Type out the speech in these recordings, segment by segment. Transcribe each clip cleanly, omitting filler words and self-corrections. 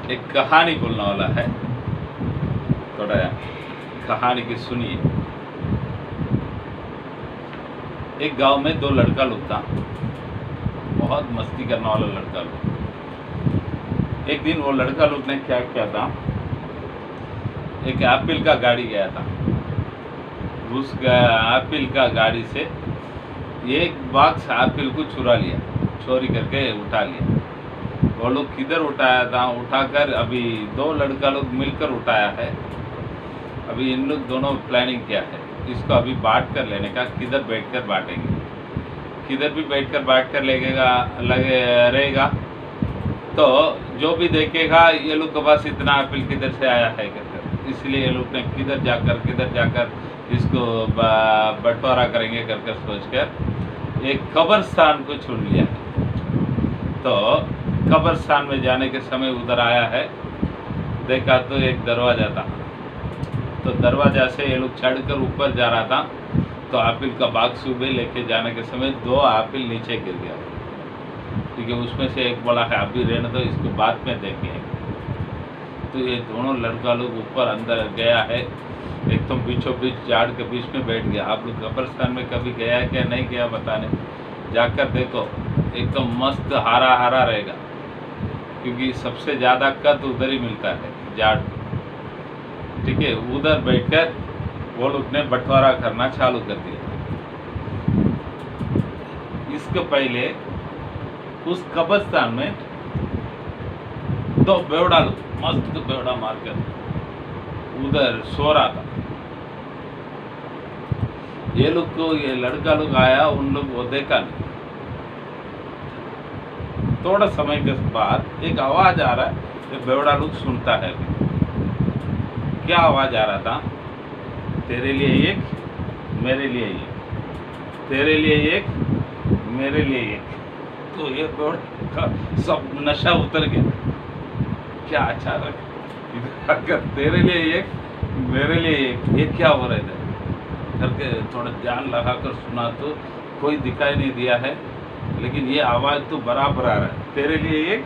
एक कहानी बोलने वाला है, थोड़ा कहानी की सुनिए। एक गांव में दो लड़का लोग था, बहुत मस्ती करने वाला लड़का लोग। एक दिन वो लड़का लोग ने क्या किया था, एक एप्पल का गाड़ी गया था। उस एप्पल का गाड़ी से एक बॉक्स एप्पल को चुरा लिया, चोरी करके उठा लिया। वो लोग किधर उठाया था, उठाकर अभी दो लड़का लोग मिलकर उठाया है। अभी इन लोग दोनों प्लानिंग किया है, इसको अभी बांट कर लेने का। किधर बैठकर बांटेंगे, किधर भी बैठकर बांट कर लगेगा रहेगा तो जो भी देखेगा ये लोग के पास इतना एप्पल किधर से आया है करके, इसलिए ये लोग ने किधर जाकर इसको बंटवारा करेंगे करके सोचकर एक कब्रिस्तान को चुन लिया है। तो कब्रिस्तान में जाने के समय उधर आया है, देखा तो एक दरवाज़ा था। तो दरवाज़ा से ये लोग चढ़कर ऊपर जा रहा था, तो एप्पल का बॉक्स सुबह लेके जाने के समय दो एप्पल नीचे गिर गया। ठीक है, उसमें से एक बोला है अभी रहने दो, इसको बाद में देखेंगे। तो ये दोनों लड़का लोग ऊपर अंदर गया है, एकदम बीचों बीच झाड़ के बीच में बैठ गया। आप लोग कब्रिस्तान में कभी गया है क्या, नहीं गया बताने, जाकर देखो, एकदम मस्त हरा हरा रहेगा, क्योंकि सबसे ज़्यादा कद उधर ही मिलता है, झाड़। ठीक है, उधर बैठकर वो लोग ने बंटवारा करना चालू कर दिया। इसके पहले उस कब्रिस्तान में दो बेवड़ा लोग मस्त बेवड़ा मारकर उधर सो रहा था। ये लोग को, ये लड़का लोग आया, उन लोग वो देखा नहीं। थोड़ा समय के बाद एक आवाज आ रहा है, ये बेवड़ा लोग सुनता है। क्या आवाज आ रहा था, तेरे लिए एक, मेरे लिए एक, तेरे लिए एक, मेरे लिए एक। तो ये बेवड़ा का सब नशा उतर गया। क्या अचानक अगर तेरे लिए एक, मेरे लिए एक, ये क्या हो रहा है करके थोड़ा ध्यान लगाकर सुना तो कोई दिखाई नहीं दिया है, लेकिन ये आवाज़ तो बराबर आ रहा है, तेरे लिए एक,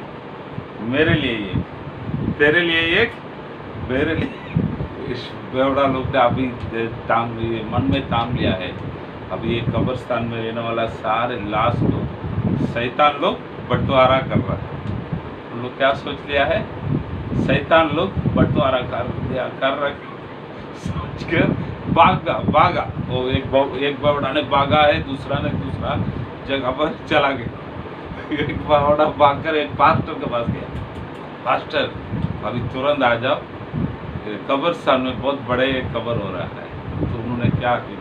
मेरे लिए एक, तेरे लिए एक, मेरे लिए। इस बेवड़ा लोग ने अभी मन में ताम लिया है, अभी ये कब्रिस्तान में रहने वाला सारे लाश को शैतान लोग बंटवारा कर रहा है। उन लोग क्या सोच लिया है, शैतान लोग बंटवारा कर रहा सोच कर भागा। वो एक बेवड़ा ने भागा है, दूसरा ने दूसरा जगह पर चला गया। एक बेवड़ा भागकर एक पास्टर के पास गया, पास्टर अभी तुरंत आ जाओ, कब्रिस्तान में बहुत बड़े कब्र हो रहा है। तो उन्होंने क्या किया,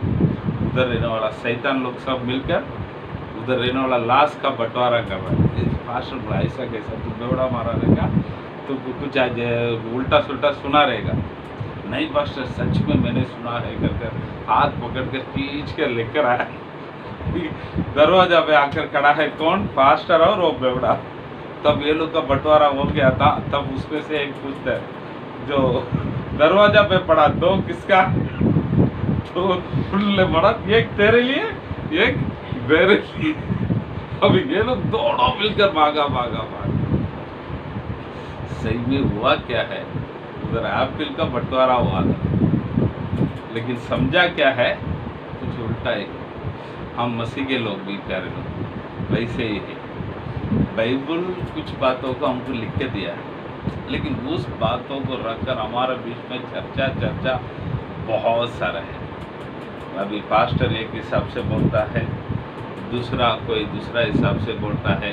उधर रहने वाला शैतान लोग सब मिलकर उधर रहने वाला लाश का बंटवारा कर रहा है। पास्टर बोला ऐसा कैसा, तू बेवड़ा मारा रहेगा, तो कुछ आज उल्टा सुल्टा सुना रहेगा। नहीं पास्टर, सच में मैंने सुना है करके हाथ पकड़ कर खींच कर लेकर आया। दरवाजा पे आकर खड़ा है कौन, पास्टर और वो बेवड़ा। तब ये लोग का बंटवारा हो गया था। तब उसमें से एक पूछता है जो दरवाजा पे पड़ा, दो किसका, तो उन्होंने बड़ा एक तेरे लिए, एक मेरे लिए। अभी ये लोग दोनों मिलकर भागा। सही में हुआ क्या है, उधर एप्पल का बंटवारा हुआ था, लेकिन समझा क्या है, कुछ उल्टा है। हम मसीह के लोग भी प्यारे लोग वैसे ही है। बाइबल कुछ बातों को हमको लिख के दिया है, लेकिन उस बातों को रखकर हमारे बीच में चर्चा बहुत सारा है। अभी पास्टर एक हिसाब से बोलता है, दूसरा कोई दूसरा हिसाब से बोलता है,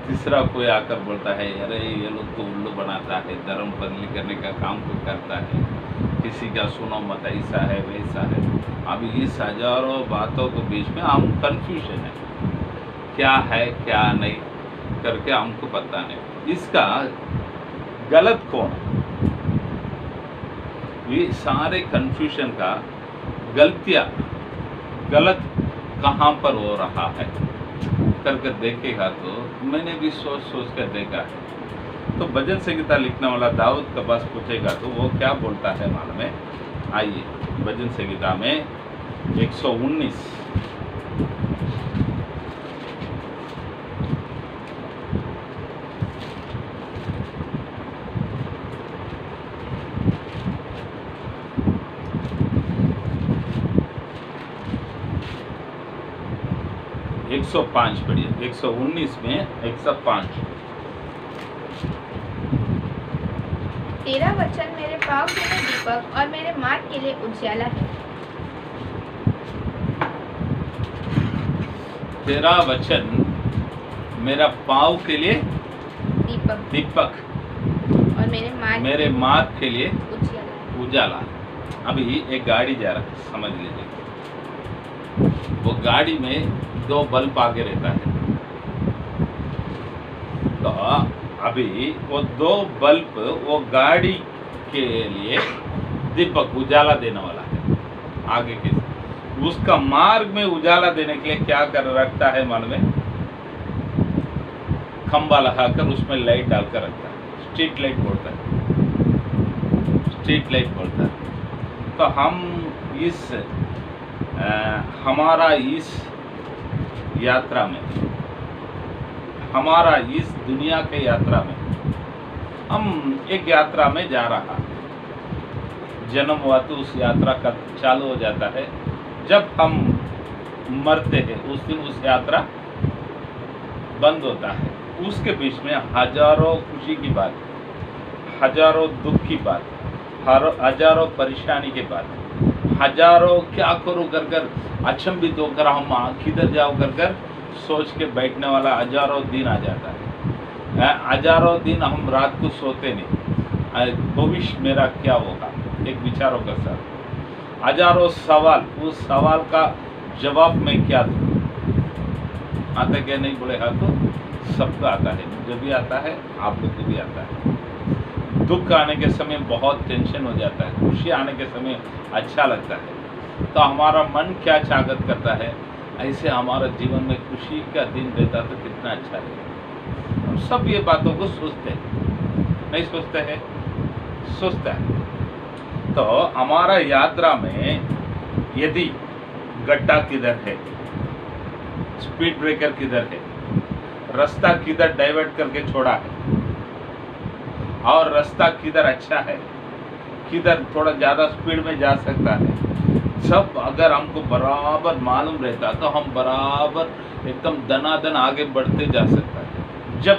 तीसरा कोई आकर बोलता है अरे ये लोग तो उल्लू बनाता है, धर्म बदली करने का काम को करता है, किसी का सुनो मत, ऐसा है वैसा है। अभी इस हजारों बातों के बीच में हम कंफ्यूजन है, क्या है क्या नहीं करके हमको पता नहीं। इसका गलत कौन, ये सारे कंफ्यूजन का गलतियाँ गलत कहाँ पर हो रहा है करके देखेगा तो मैंने भी सोच कर देखा है। तो भजन संगीता लिखने वाला दाऊद के पास पूछेगा तो वो क्या बोलता है मालूम है। आइए भजन संगीता में 119 119 105 पढ़िए, 119 में 105। तेरा वचन मेरे पाँव के लिए दीपक और मेरे मार्ग के लिए उजाला है। तेरा वचन मेरा पाँव के लिए दीपक और मेरे मार्ग के लिए उजाला। उजाला। अभी एक गाड़ी जा रहा है, समझ लीजिए, वो गाड़ी में 2 बल्ब आगे रहता है। तो अभी वो 2 बल्ब वो गाड़ी के लिए दीपक उजाला देने वाला है आगे के। उसका मार्ग में उजाला देने के लिए क्या कर रखता है, मन में खंबा लगाकर उसमें लाइट डालकर रखता है। स्ट्रीट लाइट बोलता है, स्ट्रीट लाइट बोलता है। तो हम हमारा इस यात्रा में, हमारा इस दुनिया के यात्रा में, हम एक यात्रा में जा रहा। जन्म हुआ तो उस यात्रा का चालू हो जाता है। जब हम मरते हैं उस दिन उस यात्रा बंद होता है। उसके बीच में हजारों खुशी की बात, हजारों दुख की बात, हजारों परेशानी के बाद, हजारों क्या करूं कर कर अचंभित होकर हम किधर जाओ कर कर सोच के बैठने वाला हजारों दिन आ जाता है। हजारों दिन हम रात को सोते नहीं, भविष्य मेरा क्या होगा, एक विचारों का सर। हजारों सवाल, उस सवाल का जवाब मैं क्या दूं। आता क्या नहीं बोले हाँ, तो सबको आता है, मुझे भी आता है, आप लोग को भी आता है। दुख आने के समय बहुत टेंशन हो जाता है, खुशी आने के समय अच्छा लगता है। तो हमारा मन क्या चाहत करता है, ऐसे हमारा जीवन में खुशी का दिन रहता तो कितना अच्छा रहेगा। हम सब ये बातों को सोचते हैं, नहीं सोचते हैं, सोचते हैं। तो हमारा यात्रा में यदि गड्ढा किधर है, स्पीड ब्रेकर किधर है, रास्ता किधर डाइवर्ट करके छोड़ा है, और रास्ता किधर अच्छा है, किधर थोड़ा ज़्यादा स्पीड में जा सकता है, सब अगर हमको बराबर मालूम रहता तो हम बराबर एकदम दनादन आगे बढ़ते जा सकता है। जब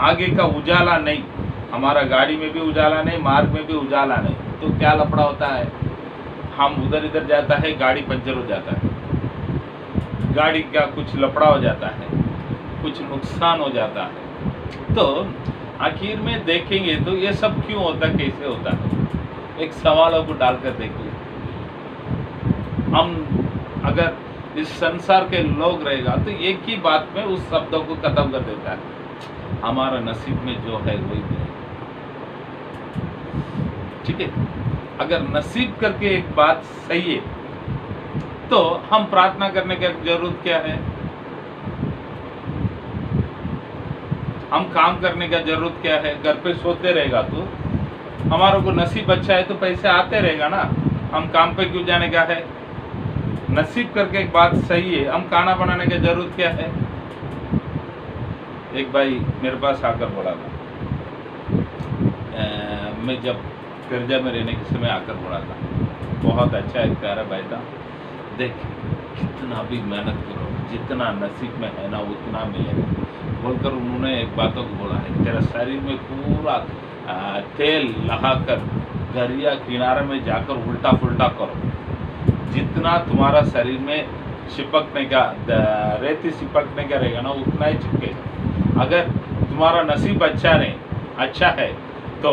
आगे का उजाला नहीं, हमारा गाड़ी में भी उजाला नहीं, मार्ग में भी उजाला नहीं, तो क्या लफड़ा होता है, हम उधर इधर जाता है, गाड़ी पंचर हो जाता है, गाड़ी का कुछ लफड़ा हो जाता है, कुछ नुकसान हो जाता है। तो आखिर में देखेंगे तो ये सब क्यों होता, कैसे होता है, एक सवालों को डालकर देखिए। हम अगर इस संसार के लोग रहेगा तो एक ही बात में उस शब्दों को खत्म कर देता है, हमारा नसीब में जो है वही है। ठीक है, अगर नसीब करके एक बात सही है तो हम प्रार्थना करने की जरूरत क्या है, हम काम करने का जरूरत क्या है। घर पे सोते रहेगा तो हमारे को नसीब अच्छा है तो पैसे आते रहेगा ना, हम काम पे क्यों जाने का है। नसीब करके एक बात सही है, हम खाना बनाने की जरूरत क्या है। एक भाई मेरे पास आकर बोला था, मैं जब कर्जा में रहने के समय आकर बोला था, बहुत अच्छा एक प्यारा भाई था, देख कितना भी मेहनत करो, जितना नसीब में है ना उतना मिलेगा बोलकर उन्होंने एक बातों को बोला है, तेरा शरीर में पूरा तेल लगाकर दरिया किनारे में जाकर उल्टा पुल्टा करो, जितना तुम्हारा शरीर में चिपकने का रेती चिपकने का रहेगा ना उतना ही चिपकेगा। अगर तुम्हारा नसीब अच्छा है तो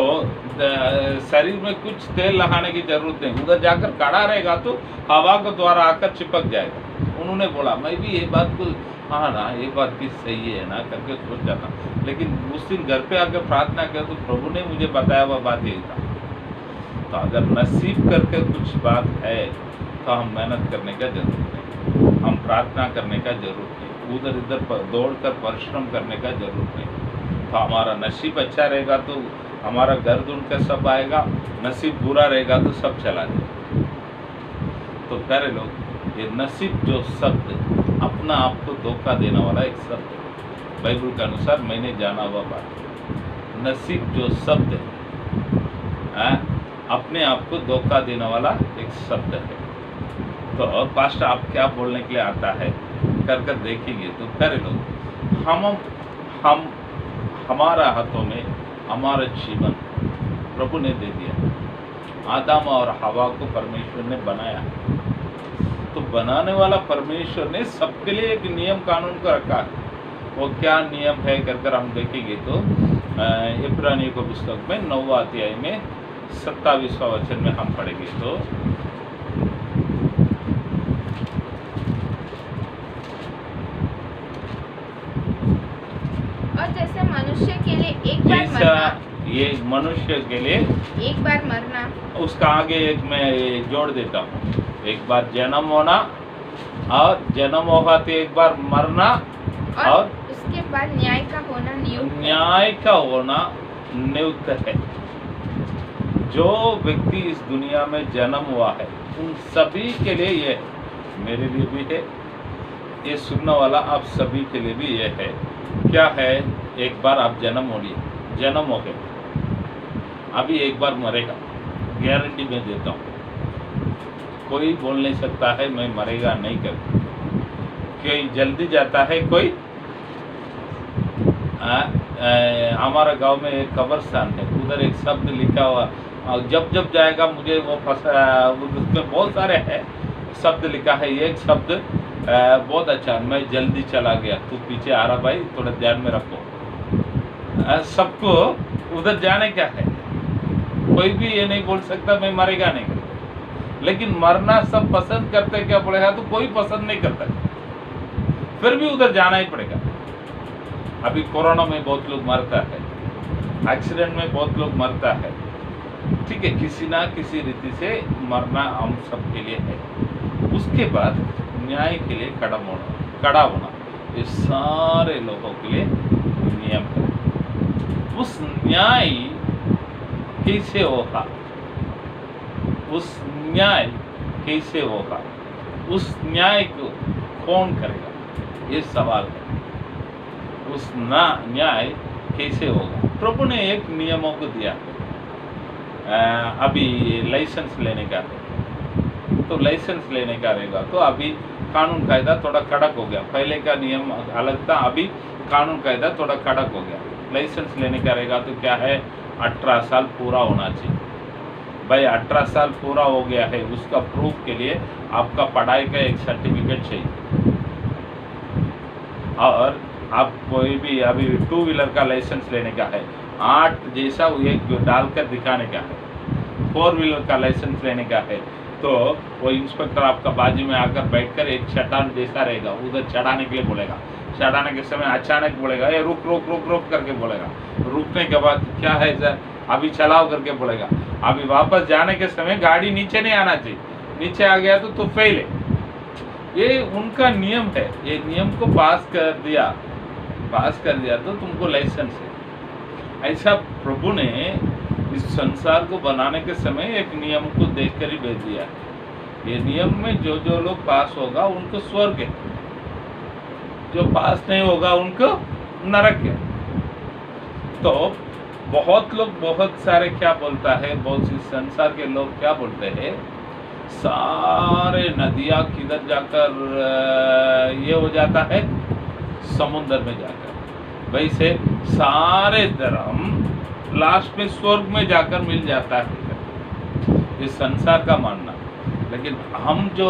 शरीर में कुछ तेल लगाने की जरूरत नहीं, उधर जाकर खड़ा रहेगा तो हवा के द्वारा आकर चिपक जाएगा। उन्होंने बोला, मैं भी ये बात को हाँ ना ये बात भी सही है ना करके सोच जाता, लेकिन उस दिन घर पे आकर प्रार्थना किया तो प्रभु ने मुझे बताया हुआ बात यही था। तो अगर नसीब करके कुछ बात है तो हम मेहनत करने का जरूरत नहीं, हम प्रार्थना करने का जरूरत नहीं, उधर इधर दौड़कर परिश्रम करने का जरूरत नहीं। तो हमारा नसीब अच्छा रहेगा तो हमारा घर ढूंढकर सब आएगा, नसीब बुरा रहेगा तो सब चला जाएगा। तो प्यारे लोग, ये नसीब जो शब्द अपना आप को धोखा देने वाला एक शब्द है। बाइबल के अनुसार मैंने जाना हुआ बात, नसीब जो शब्द है अपने आप को धोखा देने वाला एक शब्द है। तो पास्टर आप क्या बोलने के लिए आता है, कर कर देखेंगे तो प्यारे लोग, हम हमारा हाथों में हमारा जीवन प्रभु ने दे दिया। आदम और हवा को परमेश्वर ने बनाया, तो बनाने वाला परमेश्वर ने सबके लिए एक नियम कानून को रखा है। वो क्या नियम है कर हम देखेंगे तो इब्रानियों को पुस्तक में 9वां अध्याय में 27वां वचन में हम पढ़ेंगे तो और जैसे मनुष्य के लिए एक बार जैसा मरना, ये मनुष्य के लिए एक बार मरना, उसका आगे एक मैं जोड़ देता हूँ, एक बार जन्म होना और जन्म होगा तो एक बार मरना और उसके बाद न्याय का होना नियुक्त है। न्याय का होना नियुक्त है। जो व्यक्ति इस दुनिया में जन्म हुआ है उन सभी के लिए ये है, मेरे लिए भी है, ये सुनने वाला आप सभी के लिए भी ये है। क्या है? एक बार आप जन्म हो लिए, जन्म हो गए, अभी एक बार मरेगा, गारंटी मैं देता हूँ। कोई बोल नहीं सकता है मैं मरेगा नहीं कर, कोई जल्दी जाता है, कोई हमारा गांव में एक कब्रिस्तान है, उधर एक शब्द लिखा हुआ, जब जब जाएगा मुझे वो उसमें बहुत सारे है शब्द लिखा है, एक शब्द बहुत अच्छा, मैं जल्दी चला गया, तू पीछे आ रहा भाई, थोड़ा ध्यान में रखो। सबको उधर जाने क्या है, कोई भी ये नहीं बोल सकता मैं मरेगा नहीं, लेकिन मरना सब पसंद करते, क्या पड़ेगा तो कोई पसंद नहीं करता, फिर भी उधर जाना ही पड़ेगा। अभी कोरोना में बहुत लोग मरता है, एक्सीडेंट में बहुत लोग मरता है, ठीक है, किसी ना किसी रीति से मरना हम सब के लिए है। उसके बाद न्याय के लिए कड़ा होना, ये सारे लोगों के लिए नियम है। उस न्याय कैसे होगा, उस न्याय कैसे होगा, उस न्याय को कौन करेगा, ये सवाल है। उस न्याय कैसे होगा? प्रभु ने एक नियमों को दिया। अभी लाइसेंस लेने का है, तो लाइसेंस लेने का रहेगा तो अभी कानून कायदा थोड़ा कड़क हो गया, पहले का नियम अलग था, अभी कानून कायदा थोड़ा कड़क हो गया। लाइसेंस लेने का रहेगा तो क्या है, 18 साल पूरा होना चाहिए। भाई 18 साल पूरा हो गया है, उसका प्रूफ के लिए आपका पढ़ाई का एक सर्टिफिकेट चाहिए। और आप कोई भी अभी 2 व्हीलर का लाइसेंस लेने का है, 8 जैसा एक डालकर दिखाने का है। 4 व्हीलर का लाइसेंस लेने का है तो वो इंस्पेक्टर आपका बाजू में आकर बैठकर एक चट्टान जैसा रहेगा, उधर चढ़ाने के लिए बोलेगा। चढ़ाने के समय अचानक बोलेगा ये रुक रुक रुक रुक करके बोलेगा, रुकने के बाद क्या है सर अभी चलाओ करके बोलेगा। अभी वापस जाने के समय गाड़ी नीचे नहीं आना चाहिए, नीचे आ गया तो फेल है। ये उनका नियम है, ये नियम को पास कर दिया तो तुमको लाइसेंस है। ऐसा प्रभु ने इस संसार को बनाने के समय एक नियम को देखकर ही भेज दिया। ये नियम में जो जो लोग पास होगा उनको स्वर्ग है, जो पास नहीं होगा उनको नरक है। तो बहुत लोग बहुत सारे क्या बोलता है, बहुत सी संसार के लोग क्या बोलते हैं, सारे नदियाँ किधर जाकर ये हो जाता है, समुद्र में जाकर। वैसे सारे धर्म लास्ट में स्वर्ग में जाकर मिल जाता है, इस संसार का मानना। लेकिन हम जो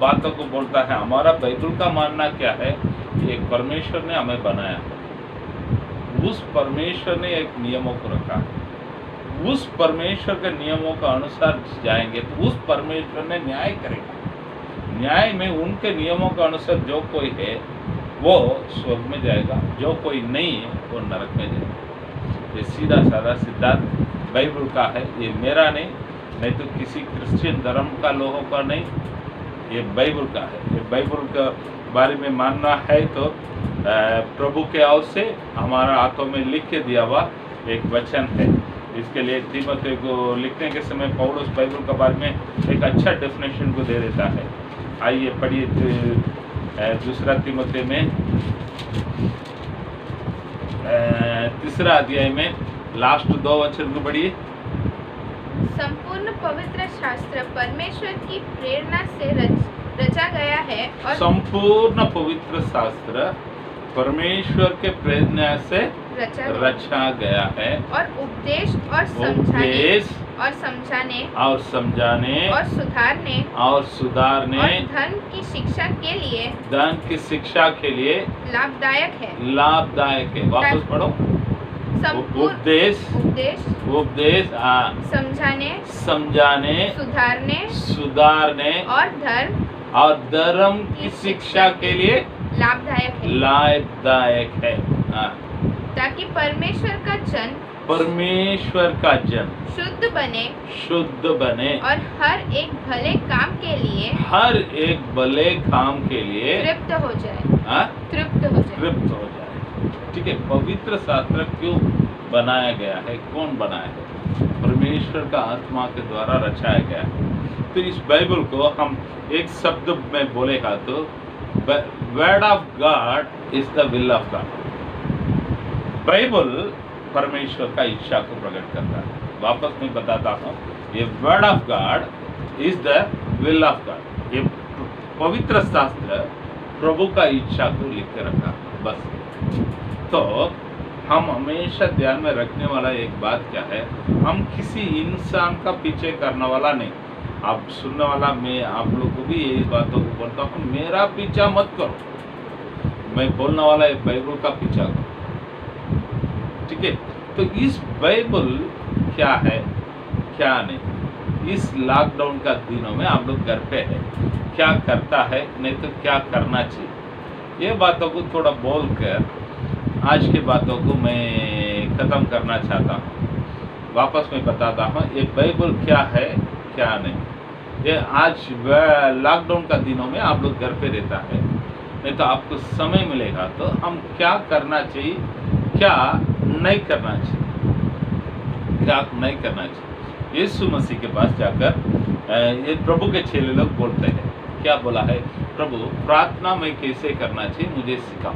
बातों को बोलता है, हमारा बाइबल का मानना क्या है, एक परमेश्वर ने हमें बनाया है, उस परमेश्वर ने एक नियमों को रखा है, उस परमेश्वर के नियमों का अनुसार जाएंगे तो उस परमेश्वर ने न्याय करेगा। न्याय में उनके नियमों का अनुसार जो कोई है वो स्वर्ग में जाएगा, जो कोई नहीं है वो नरक में जाएगा। ये सीधा साधा सिद्धांत बाइबल का है, ये मेरा नहीं तो किसी क्रिश्चियन धर्म का लोगों का नहीं, ये बाइबल का है। ये बाइबल का बारे में मानना है तो प्रभु के ओर से हमारा हाथों में लिख के दिया हुआ एक वचन है। इसके लिए तीमुथियों को लिखने के समय पौलुस बाइबल के बारे में एक अच्छा डेफिनेशन को दे देता है। आइए पढ़िए दूसरा तीमुथियों में 3 अध्याय में लास्ट 2 वचन को पढ़िए। संपूर्ण पवित्र शास्त्र परमेश्वर की प्रेरणा से रचा गया है और संपूर्ण पवित्र शास्त्र परमेश्वर के प्रेरणा से रचा गया है और उपदेश और समझाने और सुधारने और धन की शिक्षा के लिए लाभदायक है। वापस पढ़ो। उपदेश समझाने सुधारने और धर्म की शिक्षा के लिए लाभदायक है। ताकि परमेश्वर का जन शुद्ध बने और हर एक भले काम के लिए तृप्त हो जाए। ठीक है। पवित्र शास्त्र क्यों बनाया गया है? कौन बनाया है? परमेश्वर का आत्मा के द्वारा रचाया गया है। तो इस बाइबल को हम एक शब्द में बोलेगा तो word of God is the will of God. Bible परमेश्वर का इच्छा को प्रकट करता है। वापस मैं बताता हूँ, ये word of God is the will of God. ये पवित्र शास्त्र प्रभु का इच्छा को लिख के रखा बस। तो हम हमेशा ध्यान में रखने वाला एक बात क्या है, हम किसी इंसान का पीछे करने वाला नहीं। आप सुनने वाला, मैं आप लोगों को भी यही बातों को बोलता हूँ, मेरा पीछा मत करो। मैं बोलने वाला है बाइबल का पीछा करो। ठीक है। तो इस बाइबल क्या है क्या नहीं, इस लॉकडाउन का दिनों में आप लोग घर पे है, क्या करता है नहीं तो क्या करना चाहिए, ये बातों को थोड़ा बोलकर आज की बातों को मैं ख़त्म करना चाहता हूँ। वापस मैं बताता हूँ ये बाइबल क्या है क्या नहीं। ये आज लॉकडाउन का दिनों में आप लोग घर पे रहता है, नहीं तो आपको समय मिलेगा तो हम क्या करना चाहिए, क्या नहीं करना चाहिए, क्या नहीं करना चाहिए। यीशु मसीह के पास जाकर ये प्रभु के चेले लोग बोलते हैं, क्या बोला है, प्रभु प्रार्थना में कैसे करना चाहिए मुझे सिखाओ।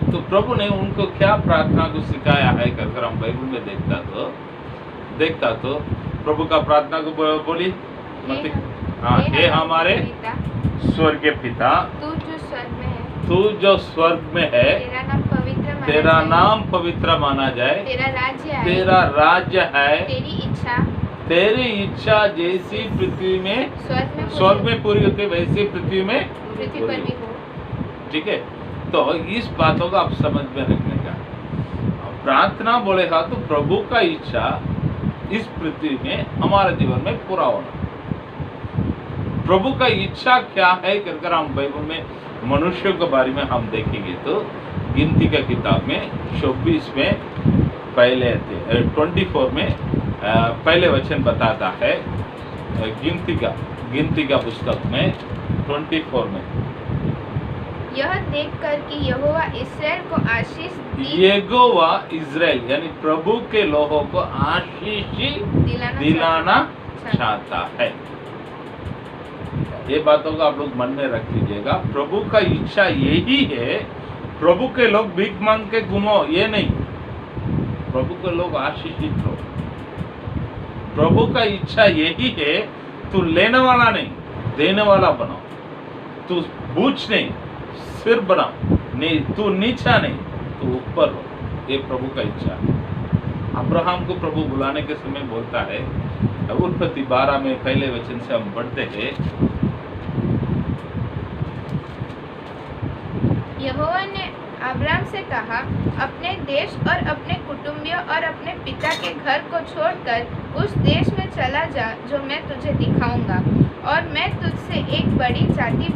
तो प्रभु ने उनको क्या प्रार्थना को सिखाया है कर हम बाइबल में देखता तो प्रभु का प्रार्थना को बोली मत। हाँ, हे हमारे स्वर्गीय पिता, तू जो स्वर्ग में है, तेरा नाम पवित्र माना जाए, तेरा राज्य है, तेरी इच्छा जैसी पृथ्वी में स्वर्ग में पूरी होती है वैसी पृथ्वी में पूरी हो। ठीक है। तो इस बातों को आप समझ में रखने का, प्रार्थना बोलेगा तो प्रभु का इच्छा इस पृथ्वी में हमारे जीवन में पूरा होना। प्रभु का इच्छा क्या है कर हम बाइबल में मनुष्यों के बारे में हम देखेंगे तो गिनती का किताब में 24 में पहले 24 में पहले वचन बताता है। गिनती का पुस्तक में 24 में यह देखकर कि यहोवा इस्राएल को आशीष यहोवा इस्राएल यानी प्रभु के लोगों को आशीष दिलाना चाहता है। ये बातों को आप लोग मन में रख लीजिएगा। प्रभु का इच्छा यही है, प्रभु के लोग भीख मांग के घूमो ये नहीं, प्रभु के लोग आशीषित हो। प्रभु का इच्छा यही है, तू लेने वाला नहीं देने वाला बनो, तू बूझ नहीं सिर बना नहीं, तू नीचा नहीं तू ऊपर हो। ये प्रभु का इच्छा है। अब्राहम को प्रभु बुलाने के समय बोलता है, उत्पत्ति 12 में पहले वचन से हम पढ़ते हैं, यहोवा ने अब्राहम से कहा, अपने देश और अपने कुटुंबियों और अपने पिता के घर को छोड़कर उस देश में चला जा जो मैं तुझे दिखाऊंगा, और मैं तुझसे एक बड़ी जाति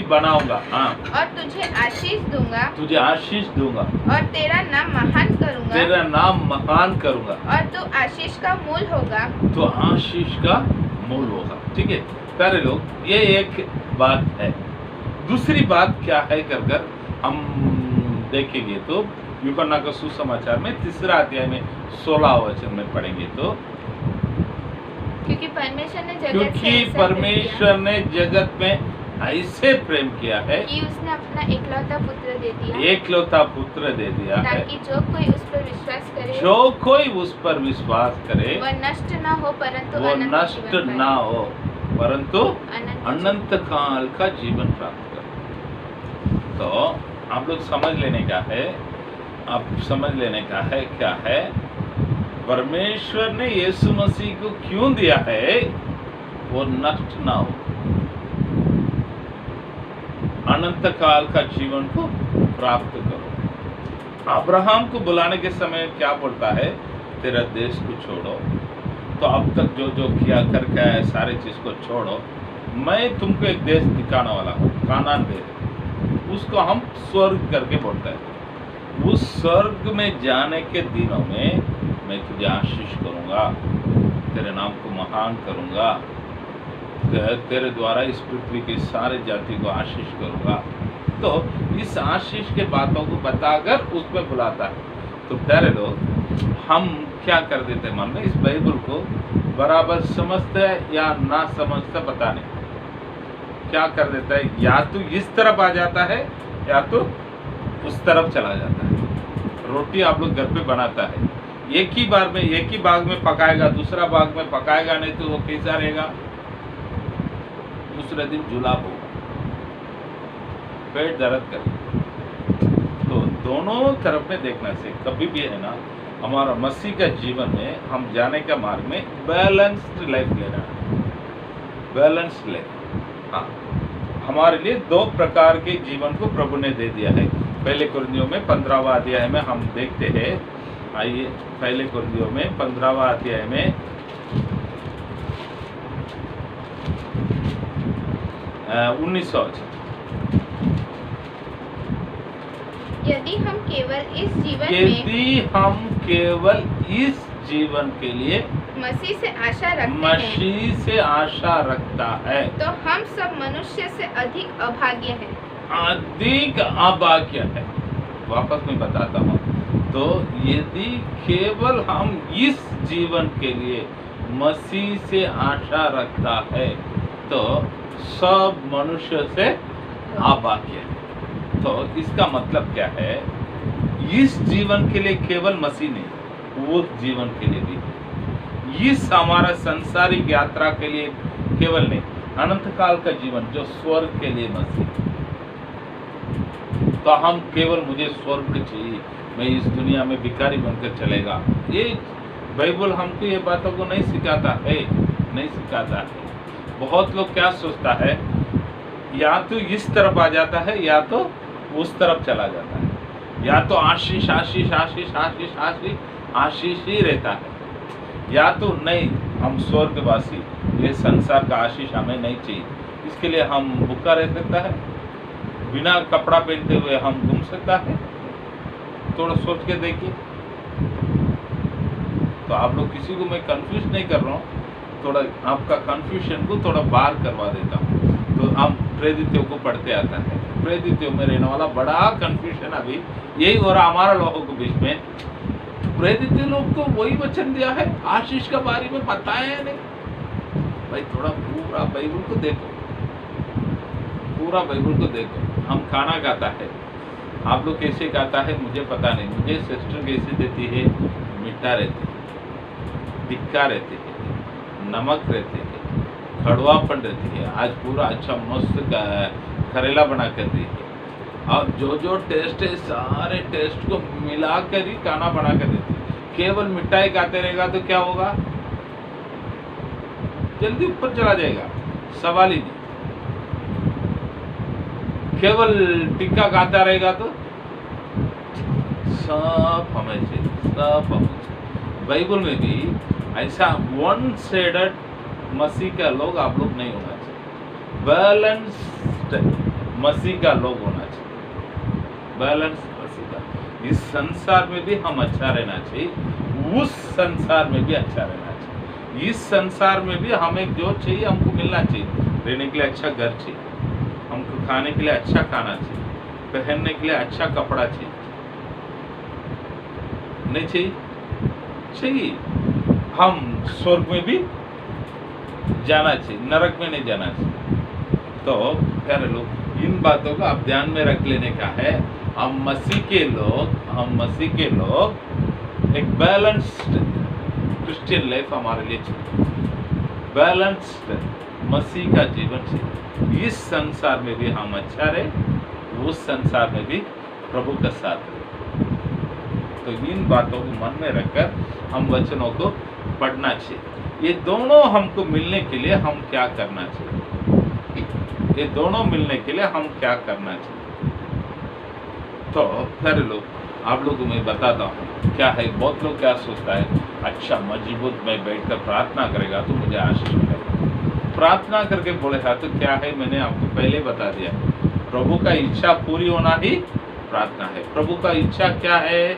बनाऊंगा। हाँ। और तुझे आशीष दूंगा और तेरा नाम महान करूंगा और तू आशीष का मूल होगा। ठीक है प्यारे लोग, ये एक बात है। दूसरी बात क्या है कर हम देखेंगे तो यूहन्ना का सुसमाचार में 3 अध्याय में 16 वचन में पढ़ेंगे तो, क्योंकि परमेश्वर ने जगत में ऐसे प्रेम किया है कि उसने अपना एकलौता पुत्र दे दिया है, ताकि जो कोई उस पर विश्वास करे वह नष्ट ना हो परंतु अनंत काल का जीवन प्राप्त करो। तो आप लोग समझ लेने का है, आप समझ लेने का है क्या है, परमेश्वर ने यीशु मसीह को क्यों दिया है, वो नष्ट ना हो, अनंत काल का जीवन को प्राप्त करो। अब्राहम को बुलाने के समय क्या बोलता है, तेरा देश को छोड़ो, तो अब तक जो जो किया करके आया सारे चीज को छोड़ो, मैं तुमको एक देश दिखाने वाला हूँ, कानान देश, उसको हम स्वर्ग करके बोलते हैं। उस स्वर्ग में जाने के दिनों में मैं तुझे आशीष करूंगा, तेरे नाम को महान करूंगा, तेरे द्वारा इस पृथ्वी की सारे जाति को आशीष करूंगा। तो इस आशीष के बातों को बताकर उसमें बुलाता है। तो प्यारे लोग, हम क्या कर देते मन में, इस बाइबल को बराबर समझते हैं या ना समझते पता नहीं, क्या कर देता है, या तो इस तरफ आ जाता है या तो उस तरफ चला जाता है। रोटी आप लोग घर पे बनाता है, एक ही बार में एक ही भाग में पकाएगा, दूसरा भाग में पकाएगा नहीं तो वो कैसा रहेगा, दूसरे दिन जुलाब होगा, पेट दर्द करेगा। तो दोनों तरफ में देखना से कभी भी है ना, हमारा मसीह का जीवन में हम जाने का मार्ग में बैलेंस्ड लाइफ लेना है, बैलेंस्ड लाइफ। हाँ, हमारे लिए दो प्रकार के जीवन को प्रभु ने दे दिया है। पहले कुरिन्थियों में 15वां अध्याय में हम देखते हैं, आइए पहले कुरिन्थियों में 15वां अध्याय में 19 यदि हम केवल इस जीवन के लिए मसीह से आशा रखते हैं, मसीह से आशा रखता है, तो हम सब मनुष्य से अधिक अभाग्य हैं। अधिक अभाग्य है। वापस मैं बताता हूँ, तो यदि केवल हम इस जीवन के लिए मसीह से आशा रखता है तो सब मनुष्य से अभाग्य है। तो इसका मतलब क्या है, इस जीवन के लिए केवल मसीह नहीं, वो जीवन के लिए भी, इस हमारा संसारिक यात्रा के लिए केवल नहीं, अनंत काल का जीवन जो स्वर्ग के लिए मसीह। तो हम केवल मुझे स्वर्ग चाहिए, मैं इस दुनिया में भिखारी बनकर चलेगा, ये बाइबल हमको ये बातों को नहीं सिखाता है, नहीं सिखाता है। बहुत लोग क्या सोचता है, या तो इस तरफ आ जाता है या तो उस तरफ चला जाता है, या तो आशीष आशीष आशीष आशीष आशीष आशीष ही रहता है, या तो नहीं हम स्वर्गवासी, ये संसार का आशीष हमें नहीं चाहिए, इसके लिए हम भूखा रह सकता है, बिना कपड़ा पहनते हुए हम घूम सकता है। थोड़ा सोच के देखिए। तो आप लोग किसी को मैं कंफ्यूज नहीं कर रहा हूँ, थोड़ा आपका कंफ्यूजन को थोड़ा बाहर करवा देता हूँ। तो हम प्रेरितों को पढ़ते आता है, प्रेरितों में रहने वाला बड़ा कंफ्यूजन अभी यही हो रहा हमारा लोगों के बीच में। प्रेरित लोग को वही वचन दिया है, आशीष के बारे में बताया है नहीं। भाई थोड़ा पूरा बाइबल को देखो, पूरा बाइबल को देखो। हम खाना खाता है, आप लोग कैसे खाता है मुझे पता नहीं, मुझे सिस्टर कैसे देती है, मीठा रहती है, तिक्का रहती है, नमक रहती है, कड़वापन रहती है। आज पूरा अच्छा मस्त करेला बना कर दी है, और जो जो टेस्ट है सारे टेस्ट को मिला कर ही खाना बना कर देती है। केवल मिठाई खाते रहेगा तो क्या होगा, जल्दी ऊपर चला जाएगा, सवाल ही नहीं। केवल टिक्का खाता रहेगा तो सब हमें चाहिए, सब हमें चाहिए। बाइबल में भी ऐसा वन साइडेड मसीह का लोग आप लोग नहीं होना चाहिए, बैलेंस्ड मसीह का लोग होना चाहिए, बैलेंस मसीह का। इस संसार में भी हम अच्छा रहना चाहिए, उस संसार में भी अच्छा रहना चाहिए। इस संसार में भी हमें जो चाहिए हमको मिलना चाहिए, रहने के लिए अच्छा घर चाहिए, हमको खाने के लिए अच्छा खाना चाहिए, पहनने के लिए अच्छा कपड़ा चाहिए, नहीं चाहिए? चाहिए। हम स्वर्ग में भी जाना चाहिए, नरक में नहीं जाना चाहिए। तो प्यारे लोग, इन बातों को आप ध्यान में रख लेने का है। हम मसीह के लोग एक बैलेंस्ड क्रिश्चियन लाइफ हमारे लिए चाहिए, बैलेंस्ड मसीह का जीवन चाहिए। इस संसार में भी हम अच्छा रहे, उस संसार में भी प्रभु का साथ रहे। तो इन बातों को मन में रखकर हम वचनों को पढ़ना चाहिए। ये दोनों हमको मिलने के लिए हम क्या करना चाहिए? ये दोनों मिलने के लिए हम क्या करना चाहिए? तो फिर लोग आप लोगों को मैं बताता हूँ क्या है। बहुत लोग क्या सोचता है, अच्छा मजबूत में बैठकर प्रार्थना करेगा तो मुझे आशीष मिलेगा। प्रार्थना करके बोलेगा तो क्या है, मैंने आपको पहले बता दिया, प्रभु का इच्छा पूरी होना ही प्रार्थना है। प्रभु का इच्छा क्या है,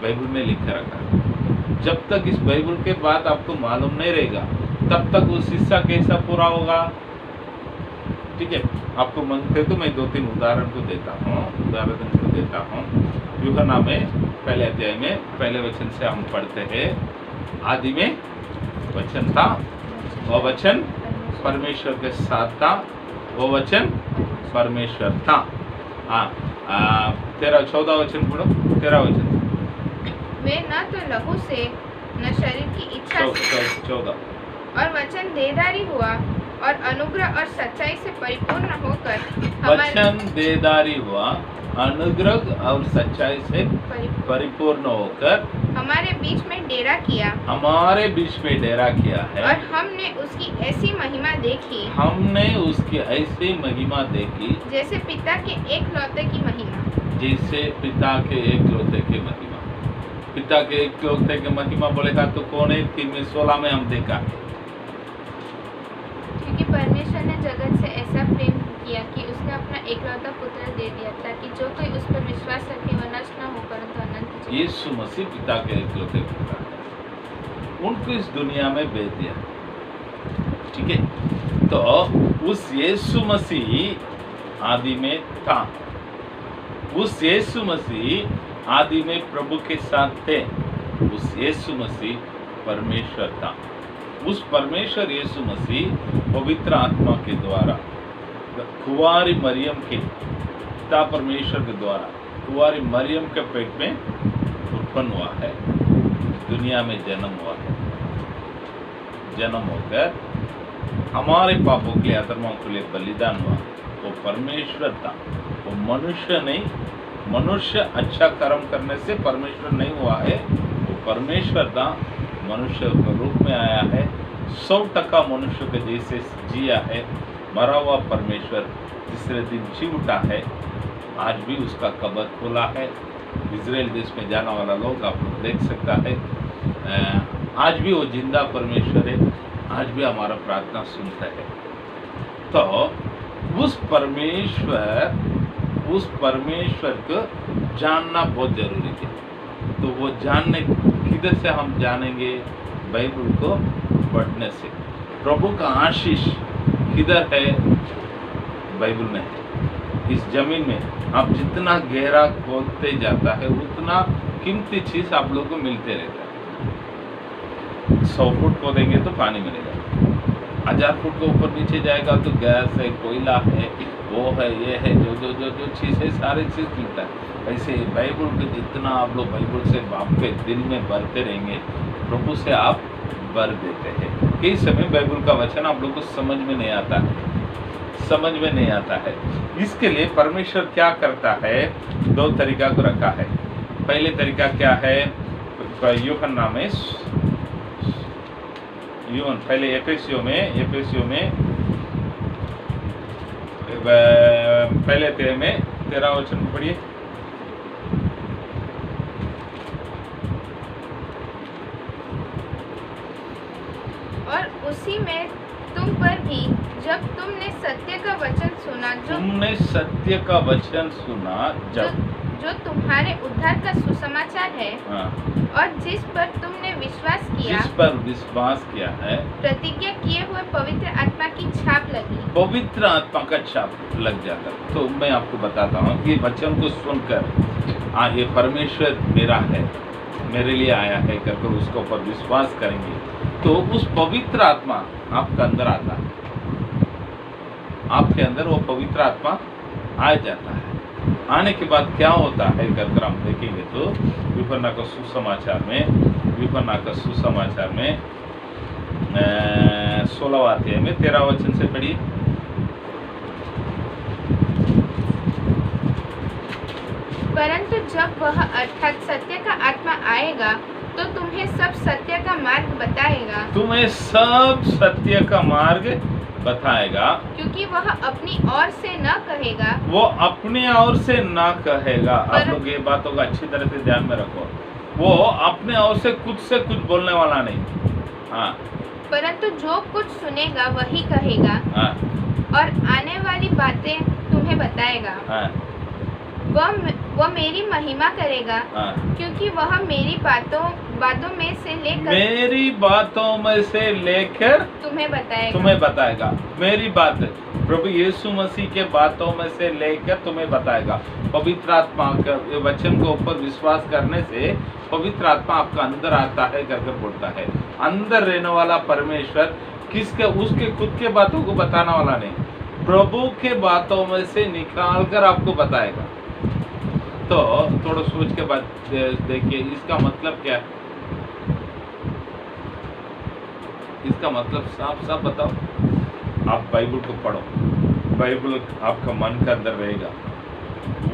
बाइबल में लिख कर रखा है। जब तक इस बाइबल के बाद आपको मालूम नहीं रहेगा, तब तक उस हिस्सा कैसा पूरा होगा? ठीक है, आपको मांगते तो मैं 2-3 उदाहरण को देता हूँ। यूहन्ना में पहले अध्याय में पहले वचन से हम पढ़ते हैं, आदि में वचन था, वह वचन परमेश्वर के साथ था, वो वचन परमेश्वर था। हाँ, 13-14 वचन पढ़ो। 13 वचन वे न तो लहू से न शरीर की इच्छा से 14 और वचन देदारी हुआ और अनुग्रह और सच्चाई से परिपूर्ण होकर वचन देदारी हुआ, अनुग्रह और सच्चाई से परिपूर्ण होकर हमारे बीच में डेरा किया है। और हमने उसकी ऐसी महिमा देखी जैसे पिता के एकलौते की महिमा। पिता के एकलौते की महिमा बोलेगा तो कौन है? 3:16 में हम देखा, क्योंकि परमेश्वर ने जगत से ऐसा प्रेम किया कि उसने अपना एकलौता पुत्र दे दिया, ताकि जो कोई उस पर विश्वास रखे वह नष्ट न हो परंतु अनंत जीवन। यीशु मसीह पिता के एकलौते पुत्र है, उनको इस दुनिया में भेज दिया। ठीक है, तो उस यीशु मसीह आदि में था, उस यीशु मसीह आदि में प्रभु के साथ थे। उस यीशु मसीह परमेश्वर था। उस परमेश्वर यीशु मसीह पवित्र आत्मा के द्वारा कुंवारी मरियम के पिता परमेश्वर के द्वारा कुंवारी मरियम के पेट में उत्पन्न हुआ है, दुनिया में जन्म हुआ है। जन्म होकर हमारे पापों के लिए, अधर्मों के लिए बलिदान हुआ। वो परमेश्वर था, वो मनुष्य नहीं। मनुष्य अच्छा कर्म करने से परमेश्वर नहीं हुआ है, वो परमेश्वर था, मनुष्य के रूप में आया है, 100% मनुष्य के जैसे जिया है, मरा हुआ परमेश्वर तीसरे दिन जी उठा है। आज भी उसका कब्र खुला है। इजराइल देश में जाने वाला लोग आप लोग देख सकता है, आज भी वो जिंदा परमेश्वर है, आज भी हमारा प्रार्थना सुनता है। तो उस परमेश्वर को जानना बहुत जरूरी है। तो वो जानने किधर से हम जानेंगे? बाइबल को पढ़ने से। प्रभु का आशीष किधर है? बाइबल में है। इस जमीन में आप जितना गहरा खोदते जाता है उतना कीमती चीज आप लोगों को मिलते रहता है। 100 फुट खोदेंगे तो पानी मिलेगा, 1000 फुट के ऊपर नीचे जाएगा तो गैस है, कोयला है, वो है, ये है, जो चीज़ है सारी चीज़ मिलता है। ऐसे बाइबल को जितना आप लोग बाइबल से आपके दिल में भरते रहेंगे, प्रभु से आप भर देते हैं। कई समय बाइबल का वचन आप लोग को समझ में नहीं आता है। इसके लिए परमेश्वर क्या करता है? 2 तरीका को रखा है। पहले तरीका क्या है? यूहन्ना में पहले एफेसियों में पहले अध्याय में 13 वचन पढ़िए। और उसी में तुम पर भी जब तुमने सत्य का वचन सुना, जो तुम्हारे उद्धार का सुसमाचार है, हाँ। और जिस पर तुमने विश्वास किया है, प्रतिज्ञा किए हुए पवित्र आत्मा की छाप लगी। पवित्र आत्मा का छाप लग जाता है। तो मैं आपको बताता हूँ कि वचन को सुनकर ये परमेश्वर मेरा है, मेरे लिए आया है करके उसके ऊपर विश्वास करेंगे तो उस पवित्र आत्मा आपका अंदर आता है, आपके अंदर वो पवित्र आत्मा आ जाता है। आने के बाद क्या होता है करकर हम देखेंगे तो यूहन्ना का सुसमाचार में 16वां अध्याय में 13 वचन से पढ़िए। परंतु जब वह अर्थात सत्य का आत्मा आएगा तो तुम्हें सब सत्य का मार्ग बताएगा, तुम्हें सब सत्य का मार्ग बताएगा, क्योंकि वह अपनी ओर से न कहेगा। वो अपने ओर से ना कहेगा। आप पर- लोग ये बातों का अच्छी तरह से ध्यान में रखो। वो अपने ओर से कुछ बोलने वाला नहीं। हाँ परंतु जो कुछ सुनेगा वही कहेगा हाँ और आने वाली बातें तुम्हें बताएगा। हाँ वह मेरी महिमा करेगा, हाँ। क्योंकि वह मेरी बातों में से लेकर मेरी बातों में से लेकर तुम्हें बताएगा। तुम्हें बताएगा। मेरी बात प्रभु यीशु मसीह के बातों में से लेकर तुम्हें बताएगा। पवित्र आत्मा का वचन के ऊपर विश्वास करने से पवित्र आत्मा आपका अंदर आता है करके बोलता है। अंदर रहने वाला परमेश्वर किसके उसके खुद के बातों को बताने वाला नहीं, प्रभु के बातों में से निकाल कर आपको बताएगा। तो थोड़ा सोच के बाद देखिए इसका मतलब क्या है। इसका मतलब साफ साफ बताओ। आप बाइबल को पढ़ो, बाइबल आपका मन का अंदर रहेगा,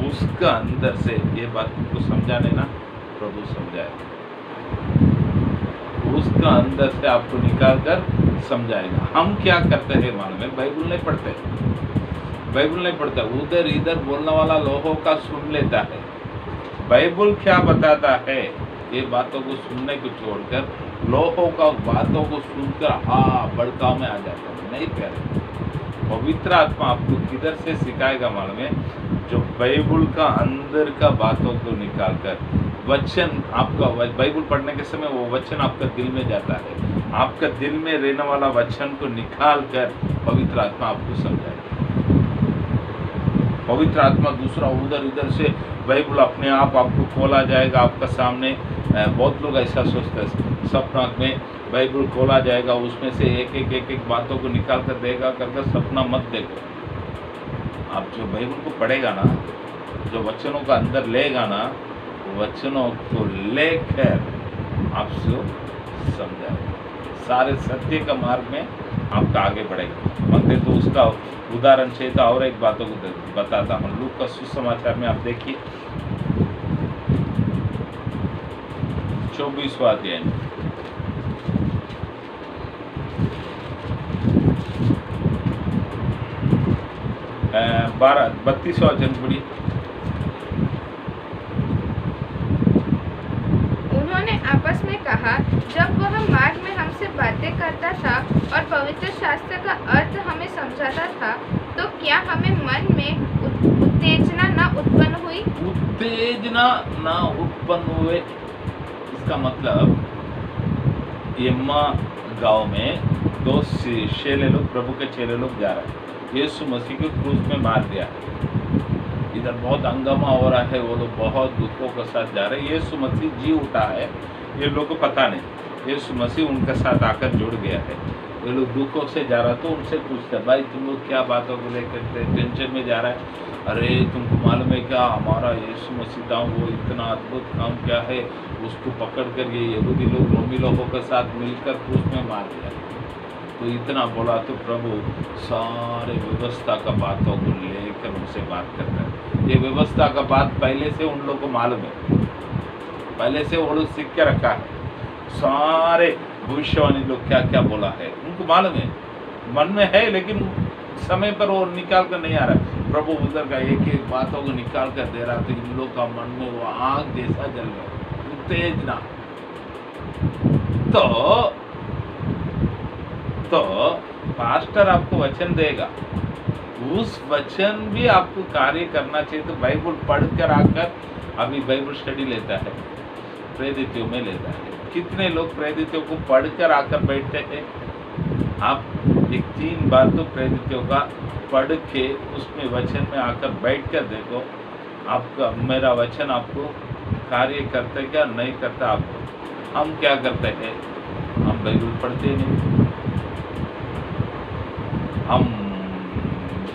उसका अंदर से ये बात को समझा लेना, प्रभु समझाएगा। उसका अंदर से आपको निकाल कर समझाएगा। हम क्या करते हैं मालूम है? बाइबल नहीं पढ़ते, बाइबल नहीं पढ़ता, उधर इधर बोलने वाला लोगों का सुन लेता है। बाइबल क्या बताता है ये बातों को सुनने को छोड़कर लोगों का बातों को सुनकर भड़काव में आ जाता है। नहीं प्यारे, पवित्र आत्मा आपको किधर से सिखाएगा मालूम है? जो बाइबल का अंदर का बातों को निकाल कर वचन आपका बाइबल पढ़ने के समय वो वचन आपका दिल में जाता है। आपका दिल में रहने वाला वचन को निकाल कर पवित्र आत्मा आपको समझाएगा। पवित्र आत्मा दूसरा उधर इधर से बाइबल अपने आप आपको खोला जाएगा आपका सामने। बहुत लोग ऐसा सोचते हैं, सपना में बाइबल खोला जाएगा, उसमें से एक बातों को निकाल कर देगा करके सपना मत देखो। आप जो बाइबल को पढ़ेगा ना, जो वचनों का अंदर लेगा ना, वचनों को लेकर आपसे समझाएगा, सारे सत्य का मार्ग में आपका आगे बढ़ेगा। मांगते तो उसका उदाहरण चाहिए तो और एक बातों को बताता हूँ। लूका का सुसमाचार में आप देखिए 24वां अध्याय में 32वां वचन पढ़िए। उन्होंने आपस में कहा, जब वह मार्ग में हमसे बातें करता था और पवित्र शास्त्र का अर्थ हमें समझाता था, तो क्या हमें मन में उत्तेजना न उत्पन्न हुई? उत्तेजना न उत्पन्न हुए। इसका मतलब यम्मा गांव में दो चेले लोग, प्रभु के चेले लोग जा रहे हैं, यीशु मसीह को क्रूस में मार दिया है। इधर बहुत हंगामा हो रहा है, वो लोग बहुत दुखों के साथ जा रहे हैं। यीशु मसीह जी उठा है, ये लोग को पता नहीं। यीशु मसीह उनके साथ आकर जुड़ गया है। ये लोग दुखों से जा रहा, तो उनसे पूछते, भाई तुम लोग क्या बातों को लेकर टेंशन में जा रहा है? अरे तुमको मालूम है क्या, हमारा यीशु मसीह था वो इतना अद्भुत काम क्या है, उसको पकड़ कर ये यहूदी लोग रोमी लोगों के साथ मिलकर क्रूस में मार दिया। तो इतना बोला तो प्रभु सारे व्यवस्था का बातों को लेकर उनसे बात करता है। ये व्यवस्था का बात पहले से उन लोगों को मालूम है, पहले से वो लोग सीख के रखा है। सारे भविष्यवाणी लोग क्या क्या बोला है उनको मालूम है, मन में है, लेकिन समय पर वो निकाल कर नहीं आ रहा। प्रभु उधर का एक एक बातों को निकाल कर दे रहा, तो इन लोग का मन में वो आग जैसा जल रहा, उत्तेजना। तो पास्टर आपको वचन देगा, उस वचन भी आपको कार्य करना चाहिए। तो बाइबल पढ़कर आकर, अभी बाइबल स्टडी लेता है, प्रेरितों में लेता है। कितने लोग प्रेरितों को पढ़कर आकर बैठते हैं? आप एक 3 बार तो प्रेरितों का पढ़ के उसमें वचन में आकर बैठ कर देखो, आपका मेरा वचन आपको कार्य करते क्या नहीं करता आपको। हम क्या करते हैं? हम बाइबल पढ़ते नहीं,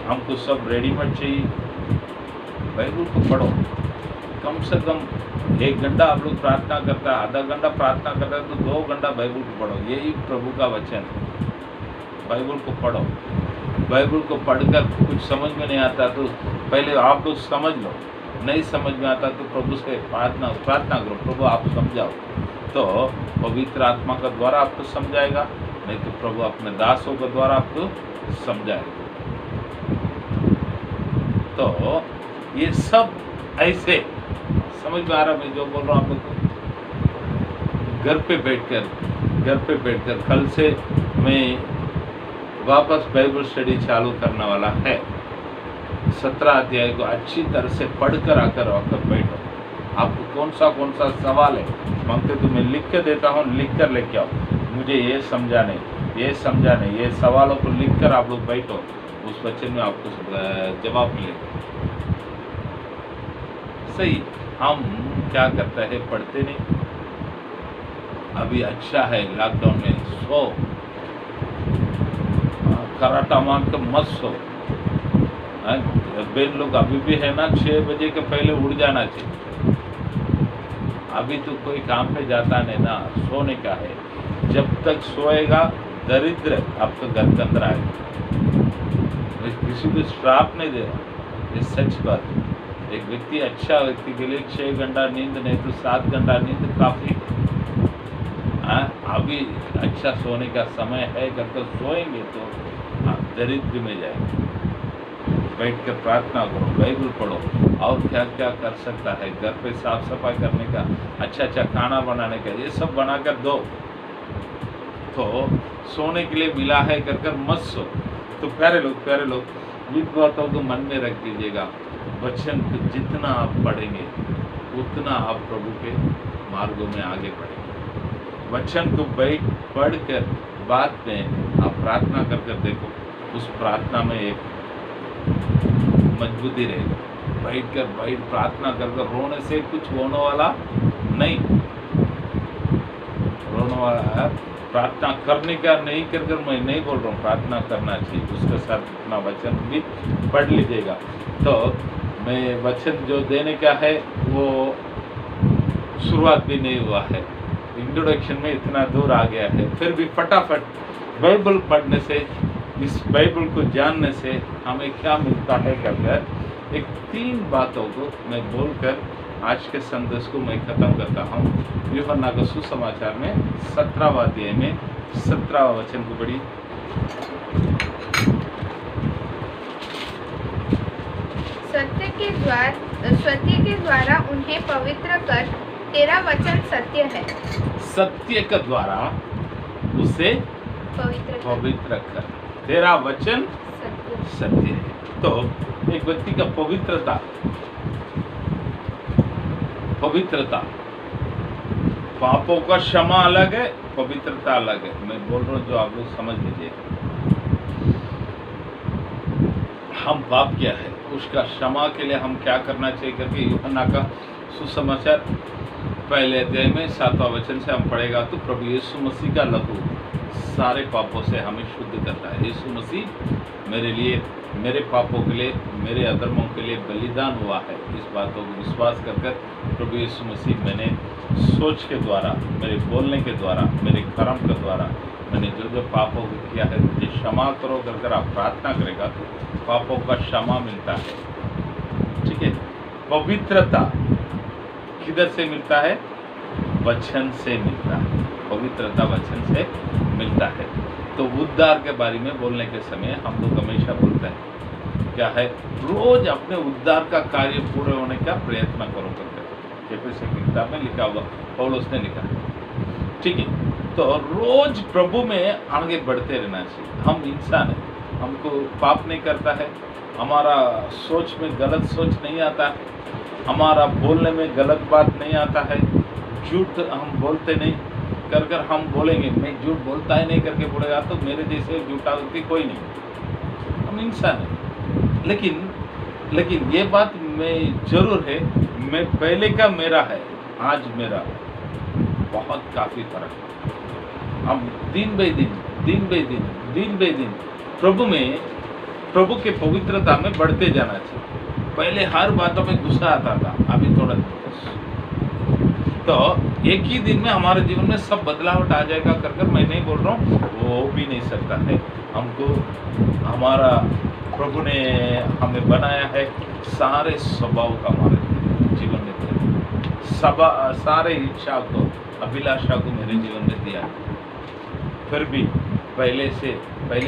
हमको सब रेडीमेड चाहिए। बाइबल को पढ़ो, कम से कम 1 घंटा आप लोग प्रार्थना करता है, आधा घंटा प्रार्थना करता है, तो 2 घंटा बाइबल को पढ़ो। यही प्रभु का वचन है। बाइबल को पढ़ो। बाइबल को पढ़कर कुछ समझ में नहीं आता तो पहले आप लोग समझ लो। नहीं समझ में आता तो प्रभु से प्रार्थना करो, प्रभु आप समझाओ। तो पवित्र आत्मा का द्वारा आपको समझाएगा, नहीं तो प्रभु अपने दासों के द्वारा आपको समझाएगा। तो ये सब ऐसे समझ में आ रहा, मैं जो बोल रहा हूँ आप लोग को। घर पे बैठकर कल से मैं वापस बाइबल स्टडी चालू करने वाला है। 17 अध्याय को अच्छी तरह से पढ़कर आकर बैठो। आपको कौन सा सवाल है मांगते तो मैं लिख के देता हूँ, लिख कर लेके आओ। मुझे ये समझा नहीं, ये सवालों को लिख कर आप लोग बैठो, उस वचन में आपको जवाब मिलेगा। सही, हम क्या करते हैं, पढ़ते नहीं। अभी अच्छा है लॉकडाउन में सो कराटा मान तो मत सो। बेन लोग अभी भी है ना, 6 बजे के पहले उड़ जाना चाहिए। अभी तो कोई काम पे जाता नहीं ना, सोने का है। जब तक सोएगा दरिद्र आपके घर के अंदर आएगा। मैं किसी को श्राप नहीं दे रहा, ये सच बात है। एक व्यक्ति, अच्छा व्यक्ति के लिए 6 घंटा नींद नहीं तो 7 घंटा नींद काफी। अभी अच्छा सोने का समय है, जब तक सोएंगे तो आप दरिद्र में जाएंगे। बैठ कर प्रार्थना करो, बाइबल पढ़ो। और क्या क्या कर सकता है, घर पे साफ सफाई करने का, अच्छा खाना बनाने का, ये सब बनाकर दो। तो सोने के लिए मिला है कर मत सो। तो प्यारे लोग इन बातों को मन में रख दीजिएगा। वचन को जितना आप पढ़ेंगे उतना आप प्रभु के मार्गों में आगे बढ़ेंगे। वचन को पढ़ कर बाद में आप प्रार्थना कर देखो, उस प्रार्थना में एक मजबूती रहेगी। बैठ प्रार्थना कर रोने से कुछ होने वाला नहीं। रोने वाला है प्रार्थना करने का नहीं कर मैं नहीं बोल रहा हूँ, प्रार्थना करना चाहिए। उसके साथ अपना वचन भी पढ़ लीजिएगा। तो मैं वचन जो देने का है वो शुरुआत भी नहीं हुआ है, इंट्रोडक्शन में इतना दूर आ गया है। फिर भी फटाफट बाइबल पढ़ने से, इस बाइबल को जानने से हमें क्या मिलता है कहकर एक 3 बातों को मैं बोलकर आज के संदेश को मैं खत्म करता हूँ। यूहन्ना का सुसमाचार में 17वां अध्याय में 17वां वचन को पढ़ी। सत्य के द्वारा उन्हें पवित्र कर, तेरा वचन सत्य है। सत्य के द्वारा उसे पवित्र कर, तेरा वचन सत्य है। तो एक व्यक्ति का पवित्रता, पापों का क्षमा अलग है, पवित्रता अलग है। मैं बोल रहा हूँ जो आप लोग समझ लीजिए। हम पाप क्या है, उसका क्षमा के लिए हम क्या करना चाहिए करके यूहन्ना का सुसमाचार पहले अध्याय में 7वां वचन से हम पढ़ेगा। तो प्रभु यीशु मसीह का लहू सारे पापों से हमें शुद्ध करता है। यीशु मसीह मेरे लिए, मेरे पापों के लिए, मेरे अधर्मों के लिए बलिदान हुआ है। इस बातों को विश्वास कर प्रभु यीशु मसीह मैंने सोच के द्वारा, मेरे बोलने के द्वारा, मेरे कर्म के द्वारा मैंने जो पापों को किया है मुझे क्षमा करो कर आप प्रार्थना करेगा तो पापों का क्षमा मिलता है। ठीक है। पवित्रता किधर से मिलता है? वचन से मिलता है। पवित्रता वचन से मिलता है। तो उद्धार के बारे में बोलने के समय हम लोग हमेशा बोलते हैं क्या है, रोज अपने उद्धार का कार्य पूरे होने का प्रयत्न करो करके। एफएसी की किताब में लिखा हुआ, पौलुस ने लिखा है। ठीक है। तो रोज प्रभु में आगे बढ़ते रहना चाहिए। हम इंसान हैं, हमको पाप नहीं करता है, हमारा सोच में गलत सोच नहीं आता है, हमारा बोलने में गलत बात नहीं आता है, झूठ हम बोलते नहीं कर हम बोलेंगे मैं झूठ बोलता ही नहीं करके बोलेगा तो मेरे जैसे झूठा व्यक्ति कोई नहीं। हम इंसान हैं। लेकिन ये बात में जरूर है, मैं पहले का मेरा है, आज मेरा बहुत काफ़ी फर्क है। हम दिन बे दिन प्रभु के पवित्रता में बढ़ते जाना चाहिए। पहले हर बातों में गुस्सा आता था, अभी थोड़ा तो एक ही दिन में हमारे जीवन में सब बदलावट आ जाएगा कर कर मैं नहीं बोल रहा हूँ, वो भी नहीं सकता है। हमको हमारा प्रभु ने हमें बनाया है सारे स्वभाव का हमारे जीवन में सारे इच्छा को अभिलाषा को मेरे जीवन में दिया। फिर भी पहले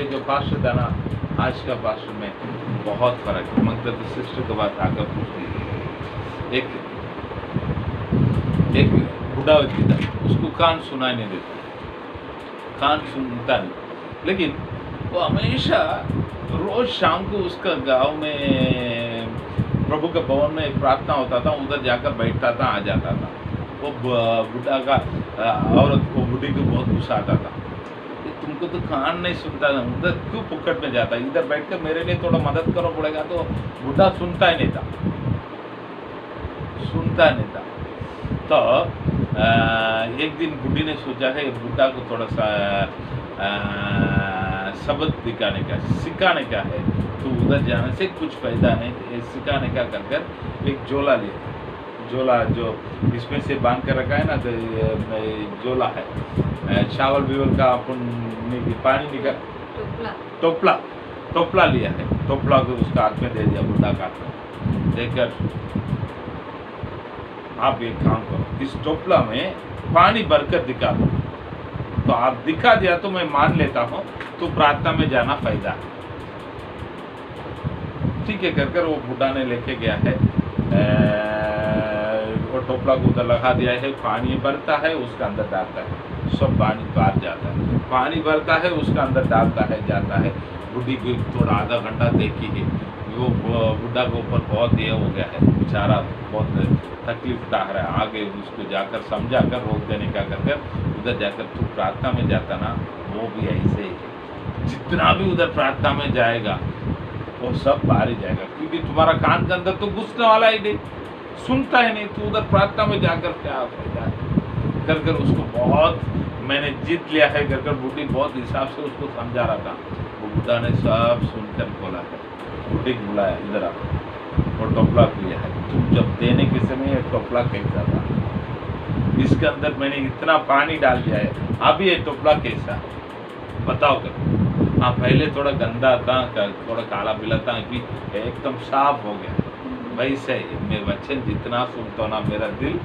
जो पास्टर था ना, आज का पास्टर में बहुत फर्क है। मगर तो सिस्टर के बात आकर पूछती है, एक बूढ़ा व्यक्ति था, उसको कान सुनाई नहीं देता, कान सुनता नहीं, लेकिन वो हमेशा रोज शाम को उसका गांव में प्रभु के भवन में प्रार्थना होता था, उधर जाकर बैठता था, आ जाता था। वो बुढ़ा का औरत को, बुढ़ी को बहुत गुस्सा आता था, तुमको तो कान नहीं सुनता था, उधर क्यों पुक्कट में जाता, इधर बैठकर मेरे लिए थोड़ा मदद करो पड़ेगा। तो बुढ़ा सुनता ही नहीं था। तो एक दिन बुढ़ी ने सोचा है बुढ़ा को थोड़ा सा सबक सिखाने का है, तो उधर जाने से कुछ फायदा नहीं, सिखाने का कर कर एक झोला लिया। झोला जो इसमें से बांध कर रखा है ना, झोला है, चावल बीवल का अपन पानी निकाल टोपला लिया है, टोपला को उसका हाथ में दे दिया, बुढ़ा का हाथ में देकर आप एक काम करो, इस टोपला में पानी भरकर दिखा दो। तो आप दिखा दिया तो मैं मान लेता हूँ, तो प्रार्थना में जाना फायदा है। ठीक है कर वो बुढ़ा ने लेके गया है, वो टोपला को उधर लगा दिया है, पानी भरता है, उसका अंदर डालता है, सब पानी बाहर जाता है, पानी भरता है, उसका अंदर डालता है, जाता है। बुढ़ी को थोड़ा आधा घंटा देखी है, वो बुढ़ा के ऊपर बहुत ये हो गया है, बेचारा बहुत तकलीफ उठा रहा है। आगे उसको जाकर समझा कर रोक देने का कर उधर जाकर तू प्रार्थना में जाता ना, वो भी ऐसे ही जितना भी उधर प्रार्थना में जाएगा वो सब बाहर ही जाएगा, क्योंकि तुम्हारा कान के अंदर तो घुसने वाला ही नहीं, सुनता ही नहीं, तो उधर प्रार्थना में जाकर क्या फायदा कर उसको बहुत मैंने जीत लिया है कर बूढ़ी बहुत हिसाब से उसको समझा रहा था। वो बुढ़ा ने सब सुनकर बोला है, बूढ़ी को बुलाया, इधर आ, वो टोपला लिया है, तुम जब देने के समय ये टोपला कैसा था, इसके अंदर मैंने इतना पानी डाल दिया है, अभी ये टोपला कैसा बताओ कर। हाँ पहले थोड़ा गंदा था, थोड़ा काला पीला था, कि एकदम साफ हो गया। वैसे मैं वचन जितना सुनता हूँ ना, मेरा दिल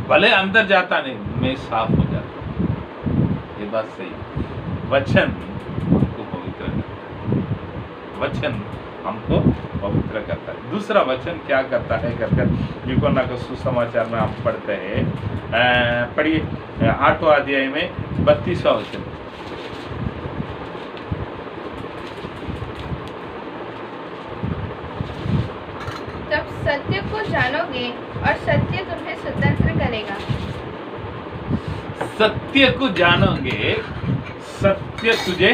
भले अंदर जाता नहीं, मैं साफ हो जाता। ये बात सही। वचन हमको पवित्र करता है, वचन हमको पवित्र करता है। दूसरा वचन क्या करता है कर यूकोना का सुसमाचार में आप पढ़ते हैं, पढ़िए 8वां अध्याय में 32वां वचन। तब सत्य को जानोगे और सत्य तुम्हें स्वतंत्र करेगा। सत्य को जानोगे, सत्य तुझे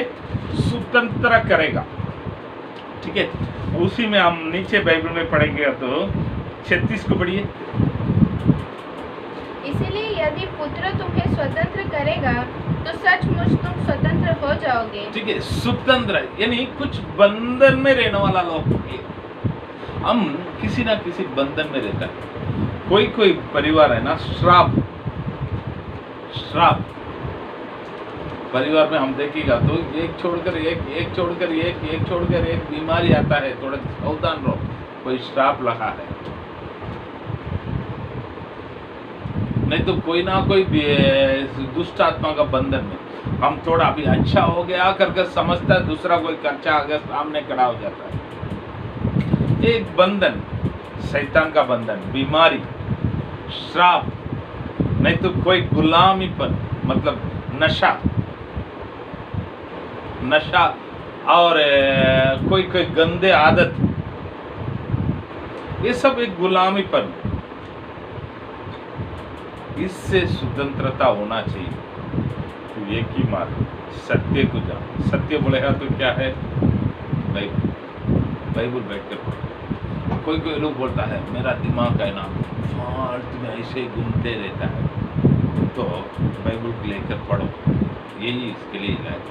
स्वतंत्र करेगा। ठीक है, उसी में हम नीचे बाइबल में पढ़ेंगे तो 36 को पढ़िए। इसलिए यदि पुत्र तुम्हें स्वतंत्र करेगा तो सचमुच तुम स्वतंत्र हो जाओगे। ठीक है, स्वतंत्र यानी कुछ बंधन में रहने वाला लोग होंगे। हम किसी ना किसी बंधन में रहता है। कोई परिवार है ना, श्राप परिवार में हम देखेगा तो एक छोड़कर एक बीमारी आता है, थोड़ा सावधान रहो, कोई श्राप लगा है। नहीं तो कोई ना कोई दुष्ट आत्मा का बंधन में हम थोड़ा अभी अच्छा हो गया करके समझता है, दूसरा कोई कच्चा अगर सामने खड़ा हो जाता है। एक बंधन, शैतान का बंधन, बीमारी, श्राप, नहीं तो कोई गुलामीपन, मतलब नशा और कोई गंदे आदत, ये सब एक गुलामीपन। इससे स्वतंत्रता होना चाहिए। तो एक ही मार्ग, सत्य को जानो। सत्य बोलेगा तो क्या है? बाइबल बैठकर पढ़ो। कोई लोग बोलता है मेरा दिमाग है ना फालतू में ऐसे ही घूमते रहता है, तो बाइबल को लेकर पढ़ो, यही इसके लिए इलाज।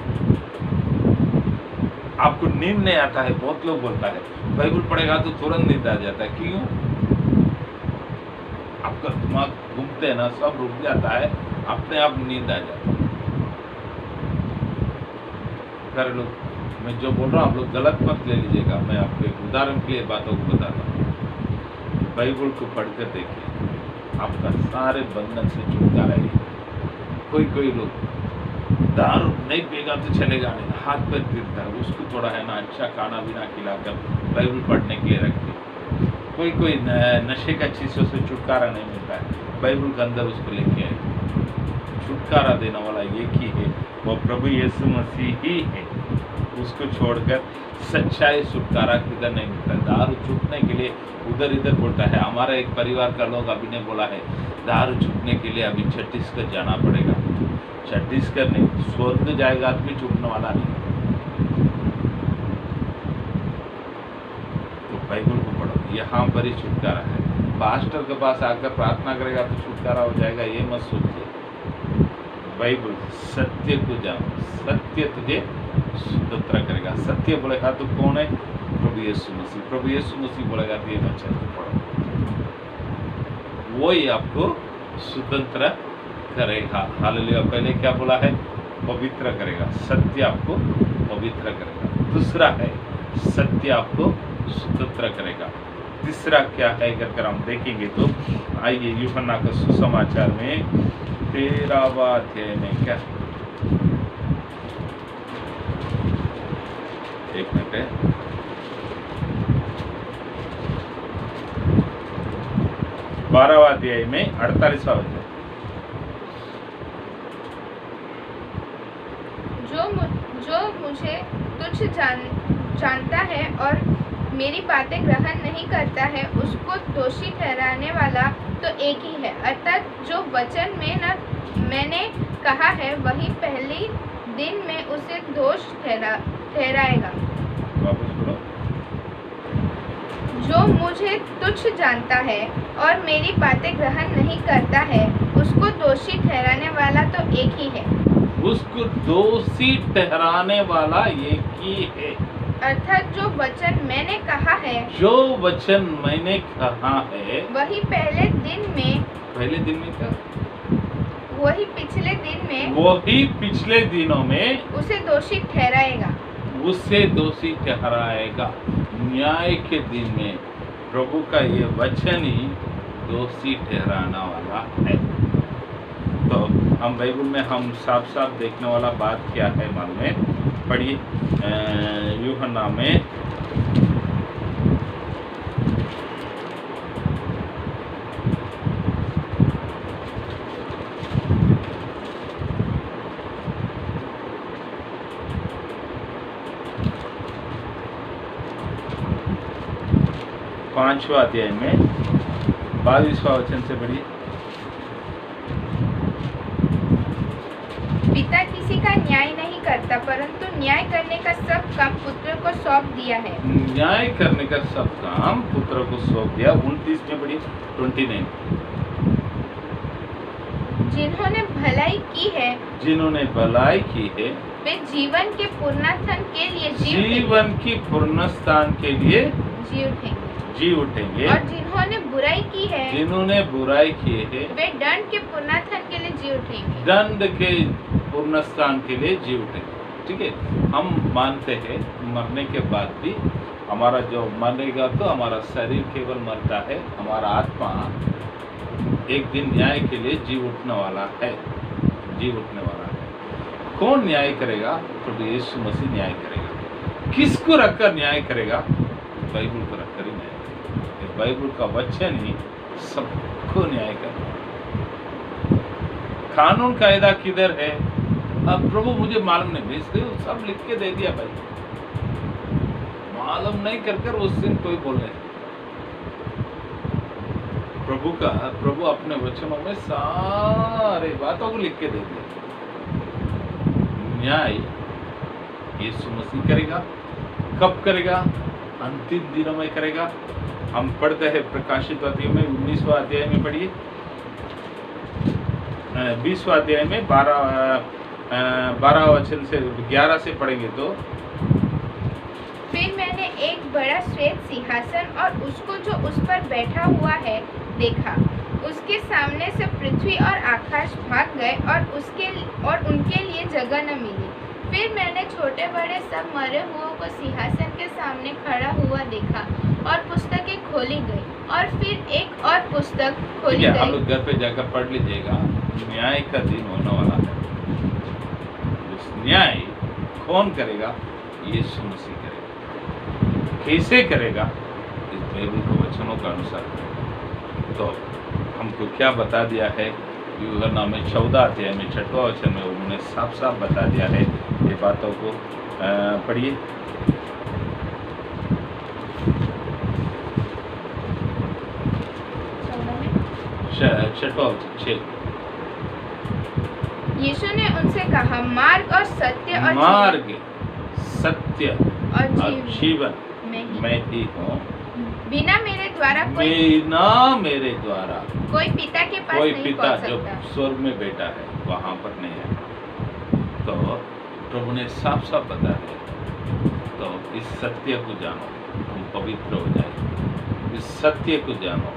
आपको नींद नहीं आता है, बहुत लोग बोलता है बाइबल पढ़ेगा तो तुरंत नींद आ जाता है। क्यों? आपका दिमाग घूमते है ना, सब रुक जाता है, अपने आप नींद आ जाती है। प्यारे लोग, मैं जो बोल रहा हूँ आप लोग गलत मत ले लीजिएगा। मैं आपको एक उदाहरण के लिए बातों को बताता हूँ। बाइबल को पढ़कर देखिए, आपका सारे बंधन से छुटकारा है। कोई लोग दारू नहीं पिएगा तो चलेगा नहीं, हाथ पैर गिरता है, उसको थोड़ा है ना अच्छा खाना पीना खिलाकर बाइबल पढ़ने के लिए रखिए। कोई नशे का चीज़ों से छुटकारा नहीं मिलता है, बाइबल के अंदर उसको लेके आए। छुटकारा देने वाला एक ही है, वो प्रभु यीशु मसीह ही है। उसको छोड़कर सच्चाई छुटकारा किधर नहीं मिलता। दारू छूटने के लिए उधर इधर बोलता है। हमारा एक परिवार का लोग अभी ने बोला है दारू छूटने के लिए अभी छत्तीसगढ़ जाना पड़ेगा। छत्तीसगढ़ नहीं, स्वर्ग जाएगा आदमी, छूटने वाला नहीं। तो बाइबल को पढ़ो, यहाँ पर ही छुटकारा है। पास्टर के पास आकर प्रार्थना करेगा तो छुटकारा हो जाएगा, ये मत सोचिए। बाइबल सत्य को जानो, सत्य तुझे स्वतंत्र करेगा। सत्य बोलेगा तो कौन है? प्रभु यीशु मसीह। प्रभु यीशु मसीह बोलेगा तो ये वचन को पढ़ो, वो ही आपको स्वतंत्र करेगा। हालेलुया। पहले क्या बोला है? पवित्र करेगा। सत्य आपको पवित्र करेगा। दूसरा है सत्य आपको स्वतंत्र करेगा। तीसरा क्या है अगर हम देखेंगे तो आइए यूहन्ना का सुसमाचार में 13वां अध्याय में क्या, एक मिनट है, 12वां अध्याय में 48वां वचन। जो मुझे तुच्छ जानता है और मेरी बातें ग्रहण नहीं करता है, उसको दोषी ठहराने वाला तो एक ही है, अर्थात जो वचन मैंने कहा है वही पहले दिन में उसे दोष ठहराएगा। वापस बोलो। जो मुझे तुच्छ जानता है और मेरी बातें ग्रहण नहीं करता है, उसको दोषी ठहराने वाला तो एक ही है। उसको दोषी ठहराने वाला एक ही है, अर्थात जो वचन मैंने कहा है, जो वचन मैंने कहा है वही पहले दिन में, पहले दिन में क्या, वही पिछले दिन में, वही पिछले दिनों में उसे दोषी ठहराएगा। उससे दोषी ठहराएगा। न्याय के दिन में प्रभु का ये वचन ही दोषी ठहराने वाला है। तो हम बाइबल में हम साफ साफ देखने वाला बात क्या है मालूम है? पढ़िए यूहन्ना में 5वां अध्याय में 22वां वचन से पढ़िए। पिता किसी का न्याय नहीं करता, परंतु न्याय करने का सब काम पुत्र को सौंप दिया है। न्याय करने का सब काम पुत्र को सौंप दिया। 29 में पढ़िए, 29। जिन्होंने भलाई की है, जिन्होंने भलाई की है वे जीवन के पुनरुत्थान के लिए जीवन की पुनरुत्थान के लिए जी उठेंगे। और जिन्होंने बुराई की है, जिन्होंने बुराई की है वे दंड के पुनरुत्थान के लिए जी उठेंगे। दंड के पुनरुत्थान के लिए जी उठेंगे। ठीक है, हम मानते हैं मरने के बाद भी हमारा जो मरेगा तो हमारा शरीर केवल मरता है, हमारा आत्मा एक दिन न्याय के लिए जी उठने वाला है, जी उठने वाला है। कौन न्याय करेगा? प्रभु यीशु मसीह न्याय करेगा। किसको रखकर न्याय करेगा? बाइबल को रखकर ही न्याय करेगा। बाइबल का वचन ही सबको न्याय करेगा। कानून कायदा किधर है? अब प्रभु मुझे मालूम नहीं, भेजते हो सब लिख के दे दिया भाई, मालूम नहीं कर कर उस दिन कोई बोलने। प्रभु अपने वचनों में सारे बातों को लिख के दे दिया। न्याय यीशु मसीह करेगा। कब करेगा? अंतिम दिनों में करेगा। हम पढ़ते हैं प्रकाशित अध्याय में 19वां अध्याय में पढ़िए, 20वां अध्याय में 12 वचन से 11 से पढ़ेंगे तो फिर मैंने एक बड़ा श्वेत सिंहासन और उसको जो उस पर बैठा हुआ है देखा। उसके सामने से पृथ्वी और आकाश भाग गए और उनके लिए जगह न मिली। फिर मैंने छोटे बड़े सब मरे हुओं को सिंहासन के सामने खड़ा हुआ देखा और पुस्तकें खोली गई और फिर एक और पुस्तक खोली ठीक है, आप गई। लोग घर पे जाकर पढ़ लीजिएगा। न्याय का दिन होने वाला है। उस न्याय कौन करेगा? यीशु मसीह करेगा। कैसे करेगा? इस बाइबल के वचनों के अनुसार करेगा। तो हमको क्या बता दिया है? यूहन्ना में 14 अध्याय में 6वां वचन में उन्होंने साफ साफ बता दिया है ये बातों को। पढ़िए। छठवां वचन 6। यीशु ने उनसे कहा, मार्ग और सत्य और मार्ग, सत्य और और जीवन मैं मैं ही हूँ। बिना मेरे द्वारा मेरे द्वारा कोई पिता के पास कोई नहीं पिता पहुंच जो सकता। स्वर्ग में बैठा है वहां पर नहीं है। तो प्रभु ने साफ साफ बता दिया। तो इस सत्य को जानो, तुम पवित्र हो जाए। इस सत्य को जानो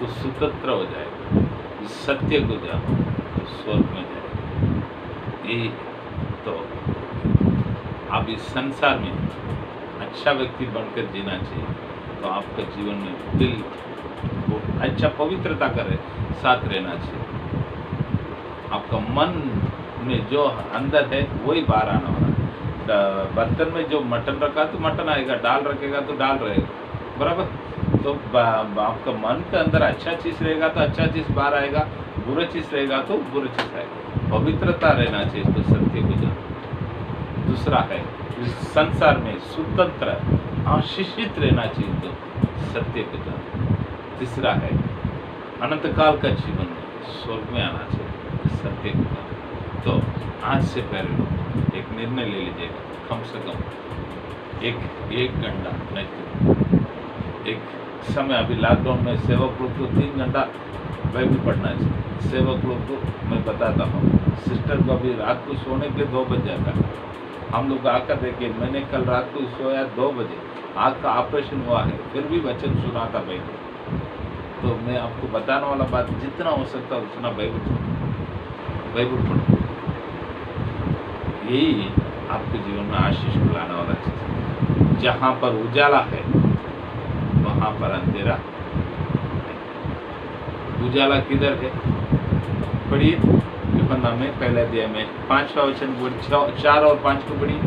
तो स्वतंत्र हो जाए। इस सत्य को जानो तो स्वर्ग में जाए। ये तो आप इस संसार में अच्छा व्यक्ति बनकर जीना चाहिए। तो आपका जीवन में दिल वो अच्छा पवित्रता करे साथ रहना चाहिए। आपका मन में जो अंदर है वही बाहर आना होना। बर्तन में जो मटन रखा तो मटन आएगा, दाल रखेगा तो दाल रहेगा, बराबर। तो आपका मन के अंदर अच्छा चीज रहेगा तो अच्छा चीज बाहर आएगा, बुरा चीज रहेगा तो बुरा चीज आएगा। पवित्रता रहना चाहिए तो सत्य को जानो। दूसरा है इस संसार में स्वतंत्र आशीषित रहना चाहिए तो सत्य को जानो। तीसरा है अनंत काल का जीवन में स्वर्ग में आना चाहिए, सत्य को जानो। तो आज से पहले एक निर्णय ले लीजिएगा, कम से कम एक घंटा नहीं तो एक समय। अभी लॉकडाउन में सेवक लोग को 3 घंटा बाइबल पढ़ना चाहिए। सेवक लोग को मैं बताता हूँ, सिस्टर को अभी रात को सोने के लिए 2 बज जाता है। हम लोग आकर देखिए, मैंने कल रात को सोया 2 बजे, आँख का ऑपरेशन हुआ है, फिर भी वचन सुना था बाइबल। तो मैं आपको बताने वाला बात, जितना हो सकता है उतना बाइबल पढ़ो। यही आपके जीवन में आशीष लाने वाला चीज है। जहाँ पर उजाला है वहाँ पर अंधेरा है। उजाला किधर है? पढ़िए यूहन्ना में पहले अध्याय में 5वां वचन 4 और 5 को पढ़िए।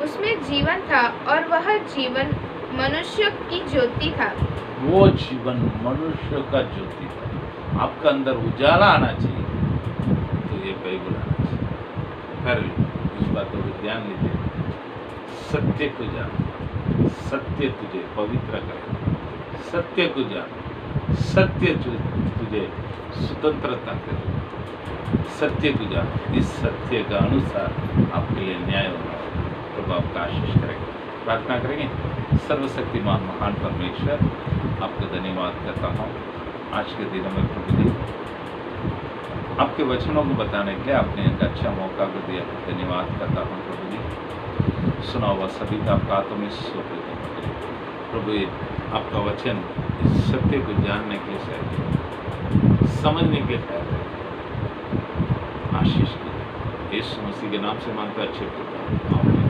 उसमें जीवन था और वह जीवन मनुष्य की ज्योति था। वो जीवन मनुष्य का ज्योति था। आपका अंदर उजाला आना चाहिए तो ये बाइबल आना चाहिए। कर इस बातों को ध्यान लीजिए। सत्य को जान, सत्य तुझे पवित्र करे। सत्य को जान, सत्य तुझे स्वतंत्रता करे। सत्य को जान, इस सत्य का अनुसार आपके लिए न्याय होगा। प्रभु आपका आशीष करेगा। प्रार्थना करेंगे। सर्वशक्तिमान महान परमेश्वर, आपका धन्यवाद करता हूँ आज के दिन में प्रभु जी, आपके वचनों को बताने के लिए आपने एक अच्छा मौका को दिया। धन्यवाद करता हूँ प्रभु जी। सुना हुआ सभी का आपका आत्मिक स्तोत्र प्रभु। आपका वचन इस सत्य को जानने के लिए, समझने के लिए आशीष की। यीशु मसीह के नाम से मानते अच्छे प्रभु।